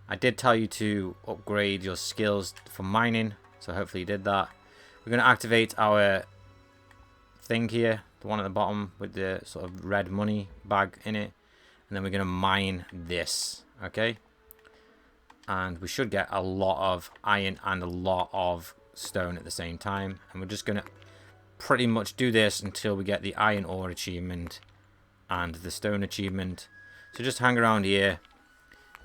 I did tell you to upgrade your skills for mining, so hopefully you did that. We're going to activate our thing here, the one at the bottom with the sort of red money bag in it, and then we're going to mine this, okay? And we should get a lot of iron and a lot of stone at the same time, and we're just going to pretty much do this until we get the iron ore achievement and the stone achievement. So just hang around here.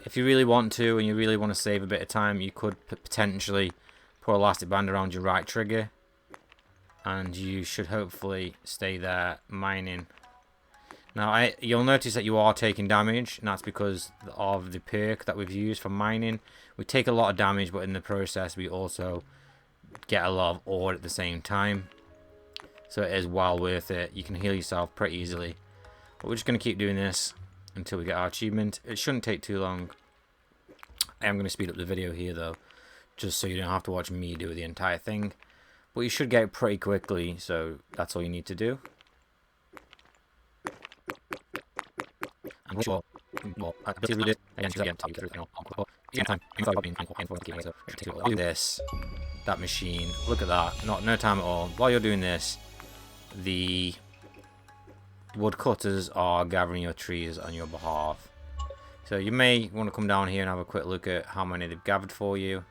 If you really want to, and you really want to save a bit of time, you could potentially put elastic band around your right trigger, and you should hopefully stay there mining. Now, you'll notice that you are taking damage, and that's because of the perk that we've used for mining. We take a lot of damage, but in the process, we also get a lot of ore at the same time. So it is well worth it. You can heal yourself pretty easily. But we're just going to keep doing this until we get our achievement. It shouldn't take too long. I am going to speed up the video here, though, just so you don't have to watch me do the entire thing. But you should get it pretty quickly, so that's all you need to do. Do this, that machine, look at that, no time at all. While you're doing this, the woodcutters are gathering your trees on your behalf. So you may want to come down here and have a quick look at how many they've gathered for you.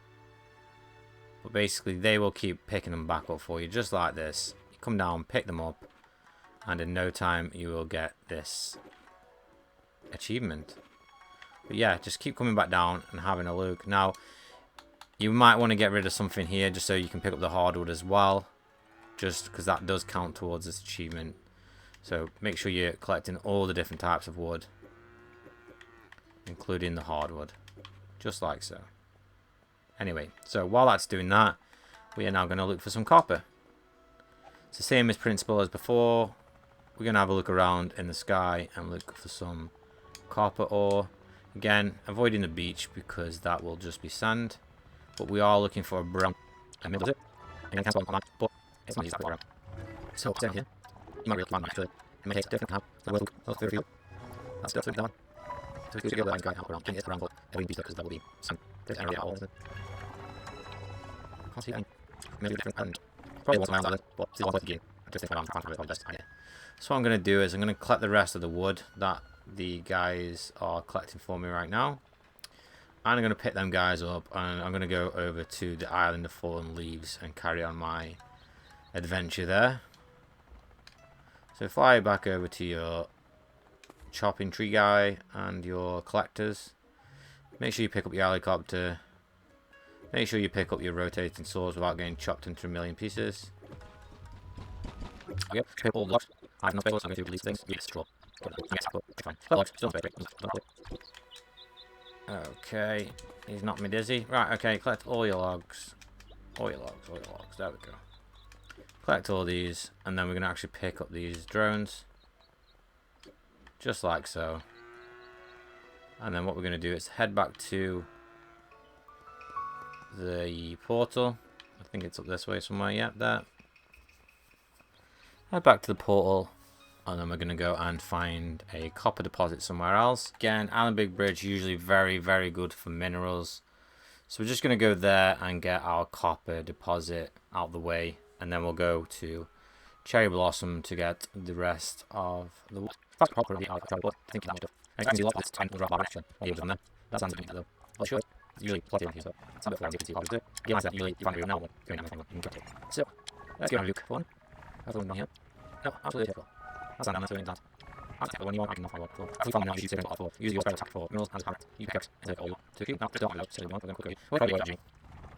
But basically they will keep picking them back up for you, just like this. You come down, pick them up, and in no time you will get this achievement. But yeah, just keep coming back down and having a look. Now, you might want to get rid of something here just so you can pick up the hardwood as well, just because that does count towards this achievement. So make sure you're collecting all the different types of wood, including the hardwood, just like so. Anyway, so while that's doing that, we are now going to look for some copper. It's the same as principle as before. We're going to have a look around in the sky and look for some copper ore. Again, avoiding the beach because that will just be sand. But we are looking for a brown. So down here, you might really find actually. It may take different how the world will feel. That's definitely down. So we could go that guy out around. It's around, but every beach because that will be some different area all, isn't it? Can't see any. Maybe different and probably once around that, but still on the game. I just think around the best idea. So what I'm going to do is I'm going to collect the rest of the wood that the guys are collecting for me right now. And I'm going to pick them guys up and I'm going to go over to the island of fallen leaves and carry on my adventure there. So fly back over to your chopping tree guy and your collectors. Make sure you pick up your helicopter. Make sure you pick up your rotating saws without getting chopped into a million pieces. Yep, pick all the blocks. I have no space, I'm going to release things. Yes, straw. Okay, he's knocked me dizzy. Right, okay, collect all your logs. All your logs, there we go. Collect all these, and then we're going to actually pick up these drones. Just like so. And then what we're going to do is head back to the portal. I think it's up this way somewhere, yeah, there. Head back to the portal. And then we're going to go and find a copper deposit somewhere else. Again, Island Big Bridge usually very, very good for minerals. So we're just going to go there and get our copper deposit out of the way. And then we'll go to Cherry Blossom to get the rest of the wood. That's probably out of trouble. I think you can see a lot of this time drop action. That sounds good though. Well, sure. It's usually plenty on here, so it's a bit fun. You can see how to do it. Realize that usually you find it now. So, let's go and look for one. Have one down here. No, absolutely terrible. That's not necessarily that. That's the one you want. I can not find one. If we find now, you should save it for. Use your spell attack for minerals and carrot. You pick and take all to keep. Now, don't allow. So, you want to go quickly. What are you doing?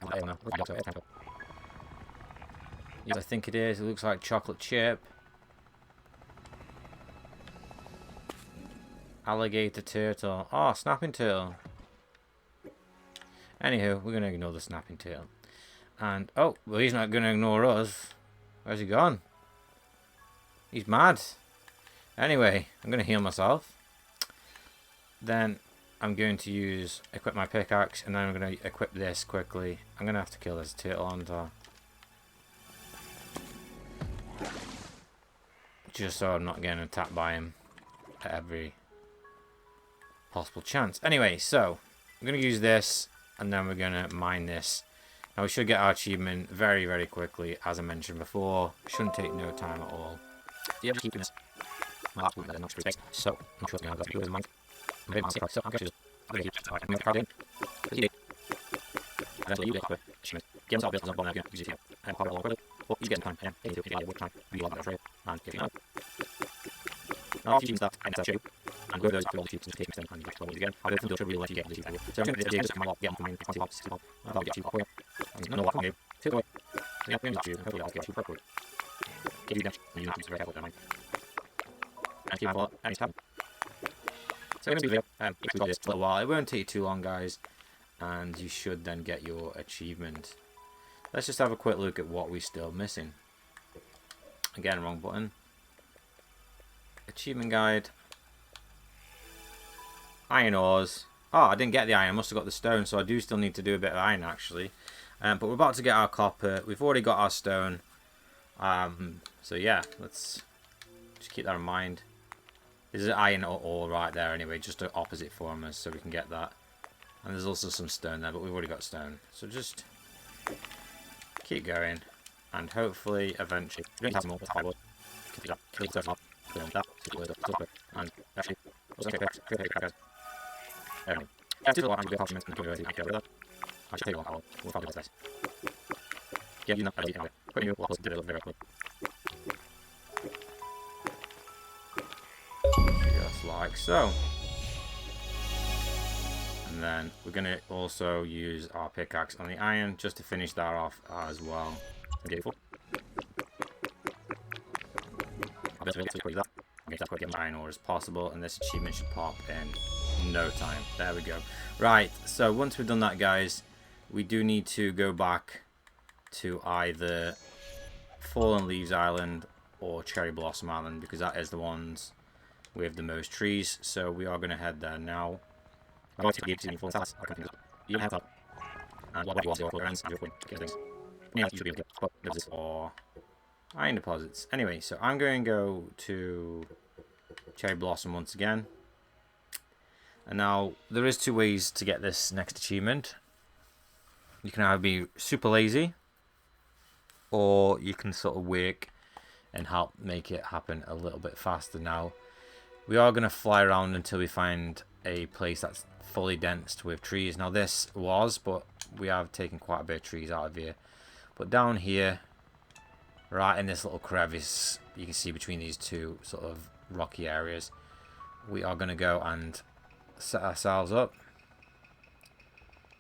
I don't know. Yes, I think it is. It looks like chocolate chip. Alligator turtle. Oh, snapping turtle. Anywho, we're going to ignore the snapping turtle. And, oh, well, he's not going to ignore us. Where's he gone? He's mad. Anyway, I'm going to heal myself. Then I'm going to equip my pickaxe, and then I'm going to equip this quickly. I'm going to have to kill this turtle, aren't I? Just so I'm not getting attacked by him at every possible chance. Anyway, so I'm going to use this, and then we're going to mine this. Now we should get our achievement very, very quickly, as I mentioned before. Shouldn't take no time at all. Yeah, just keeping this. My last one, not space. So I'm sure it's going to go to mine. I'm going to so I'm going to just I'm going to card in. Eventually, you get the achievement. Get himself built on again. Use it here. And power along with it. Well, he's getting time. And he's getting time. We log that trade. And getting out. Now, achievements that I need to show you, and go those through all the achievements and take them and you get to again. I'll go through the really let you get the achievement. So I'm going to do this, I'm get from 20 hops, 60 hops, and I'll get achievement for you. No, come on, you. Take it away. So yeah, I'm not you, hopefully I'll get achievement properly. Give you damage, and you have to be very careful, don't mind. And keep my fault, and it's happened. So in this video, if we've got this for a little while, it won't take you too long, guys, and you should then get your achievement. Let's just have a quick look at what we're still missing. Again, wrong button. Achievement guide. Iron ores. Oh, I didn't get the iron. I must have got the stone, so I do still need to do a bit of iron, actually. But we're about to get our copper. We've already got our stone. So yeah, let's just keep that in mind. There's an iron ore right there anyway, just the opposite from us, so we can get that. And there's also some stone there, but we've already got stone. So just keep going, and hopefully, eventually, we don't have more firewood. And actually, also crackers. Still a lot of good arguments and I should take a long hour. We'll probably do this. Yeah, you're not ready anyway. Putting you waffles did it very quickly. Just like so. And then we're going to also use our pickaxe on the iron just to finish that off as well. Beautiful. I'll be able to quickly that. Get as quick as iron ore as possible, and this achievement should pop in no time. There we go. Right, so once we've done that, guys, we do need to go back to either Fallen Leaves Island or Cherry Blossom Island, because that is the ones with the most trees. So we are going to head there now. I'm going to give you full stats. You have that. And what you want to do is get things. Yeah, you should be able to get this or iron deposits. Anyway, so I'm going to go to Cherry Blossom once again. And now, there is two ways to get this next achievement. You can either be super lazy, or you can sort of work and help make it happen a little bit faster. Now, we are going to fly around until we find a place that's fully densed with trees. Now, this was, but we have taken quite a bit of trees out of here. But down here, right in this little crevice, you can see between these two sort of rocky areas, we are going to go and set ourselves up.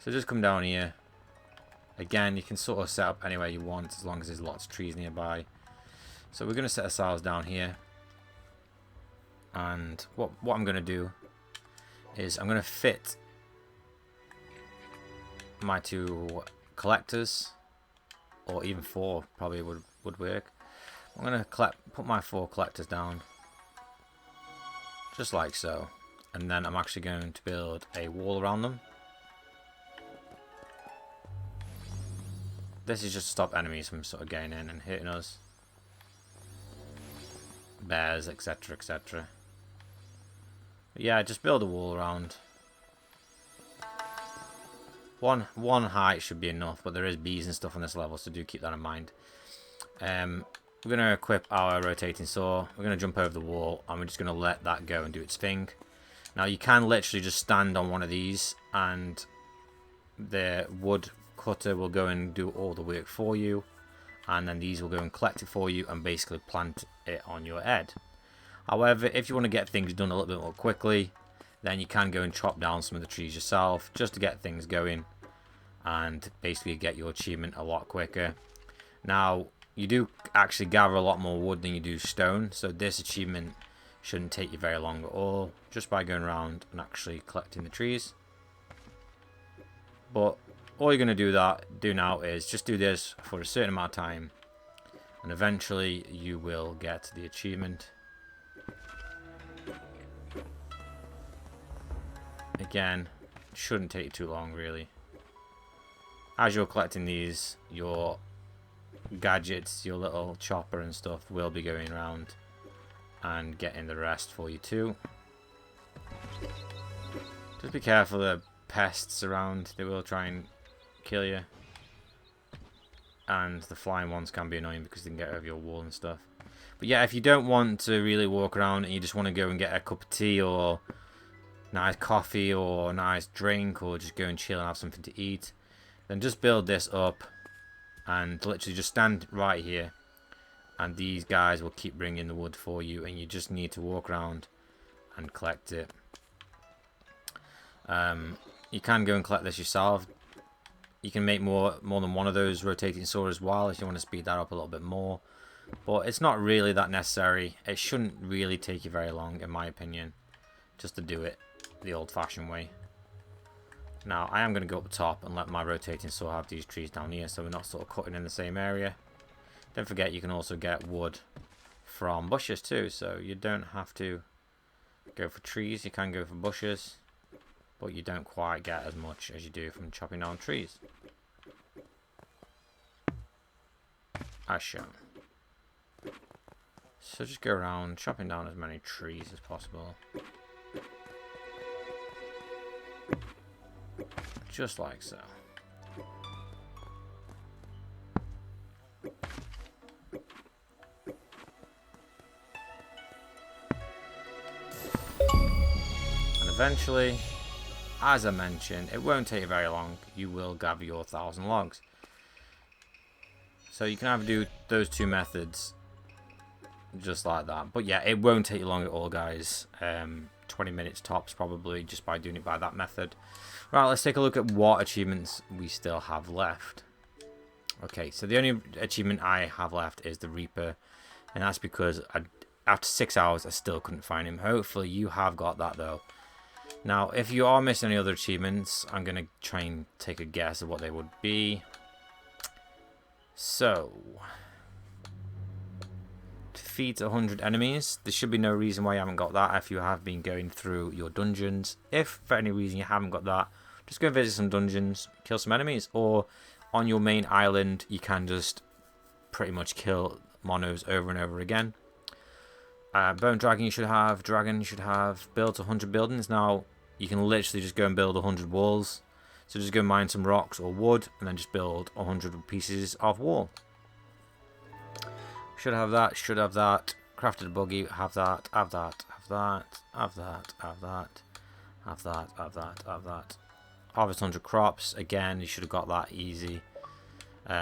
So just come down here. Again, you can sort of set up anywhere you want as long as there's lots of trees nearby. So we're going to set ourselves down here. And what I'm going to do is I'm going to fit my two collectors, or even four probably would work. I'm going to put my four collectors down just like so, and then I'm actually going to build a wall around them. This is just to stop enemies from sort of getting in and hitting us, bears, etc, etc. Yeah, just build a wall around. One height should be enough, but there is bees and stuff on this level, so do keep that in mind. We're going to equip our rotating saw. We're going to jump over the wall, and we're just going to let that go and do its thing. Now, you can literally just stand on one of these, and the wood cutter will go and do all the work for you. And then these will go and collect it for you and basically plant it on your head. However, if you want to get things done a little bit more quickly, then you can go and chop down some of the trees yourself just to get things going and basically get your achievement a lot quicker. Now, you do actually gather a lot more wood than you do stone, so this achievement shouldn't take you very long at all, just by going around and actually collecting the trees. But all you're going to do now is just do this for a certain amount of time, and eventually you will get the achievement. Again, shouldn't take too long really. As you're collecting these, your gadgets, your little chopper and stuff will be going around and getting the rest for you too. Just be careful of the pests around, they will try and kill you. And the flying ones can be annoying because they can get over your wall and stuff. But yeah, if you don't want to really walk around and you just want to go and get a cup of tea or nice coffee or a nice drink, or just go and chill and have something to eat, then just build this up and literally just stand right here and these guys will keep bringing the wood for you, and you just need to walk around and collect it. You can go and collect this yourself. You can make more than one of those rotating saws as well if you want to speed that up a little bit more. But it's not really that necessary. It shouldn't really take you very long, in my opinion, just to do it the old-fashioned way. Now, I am going to go up top and let my rotating saw have these trees down here, so we're not sort of cutting in the same area. Don't forget, you can also get wood from bushes too, so you don't have to go for trees. You can go for bushes, but you don't quite get as much as you do from chopping down trees, as shown. So just go around chopping down as many trees as possible. Just like so. And eventually, as I mentioned, it won't take you very long. You will gather your 1,000 logs. So you can either do those two methods just like that. But yeah, it won't take you long at all, guys. 20 minutes tops probably, just by doing it by that method. Right, let's take a look at what achievements we still have left. Okay, so the only achievement I have left is the Reaper, and that's because after 6 hours I still couldn't find him. Hopefully you have got that though. Now, if you are missing any other achievements, I'm going to try and take a guess of what they would be. So, defeat 100 enemies. There should be no reason why you haven't got that if you have been going through your dungeons. If for any reason you haven't got that, just go visit some dungeons, kill some enemies, or on your main island you can just pretty much kill monos over and over again. Bone dragon you should have, build 100 buildings. Now you can literally just go and build 100 walls. So just go mine some rocks or wood and then just build 100 pieces of wall. Should have that, crafted a buggy, have that. Harvest 100 crops, again, you should have got that easy.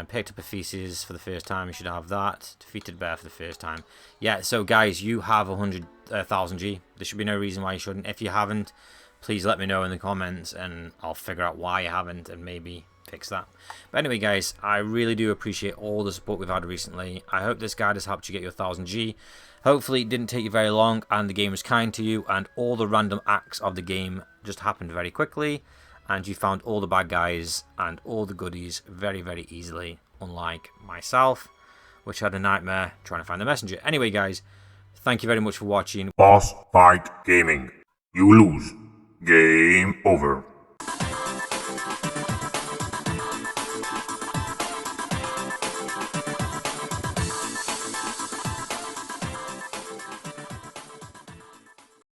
Picked up a feces for the first time, you should have that. Defeated bear for the first time. Yeah, so guys, you have 1,000 G. There should be no reason why you shouldn't. If you haven't, please let me know in the comments and I'll figure out why you haven't and maybe fix that. But anyway, guys, I really do appreciate all the support we've had recently. I hope this guide has helped you get your 1,000 G. Hopefully it didn't take you very long and the game was kind to you and all the random acts of the game just happened very quickly and you found all the bad guys and all the goodies very, very easily, unlike myself, which had a nightmare trying to find the messenger. Anyway, guys, thank you very much for watching.
Boss Fight Gaming. You lose. Game over.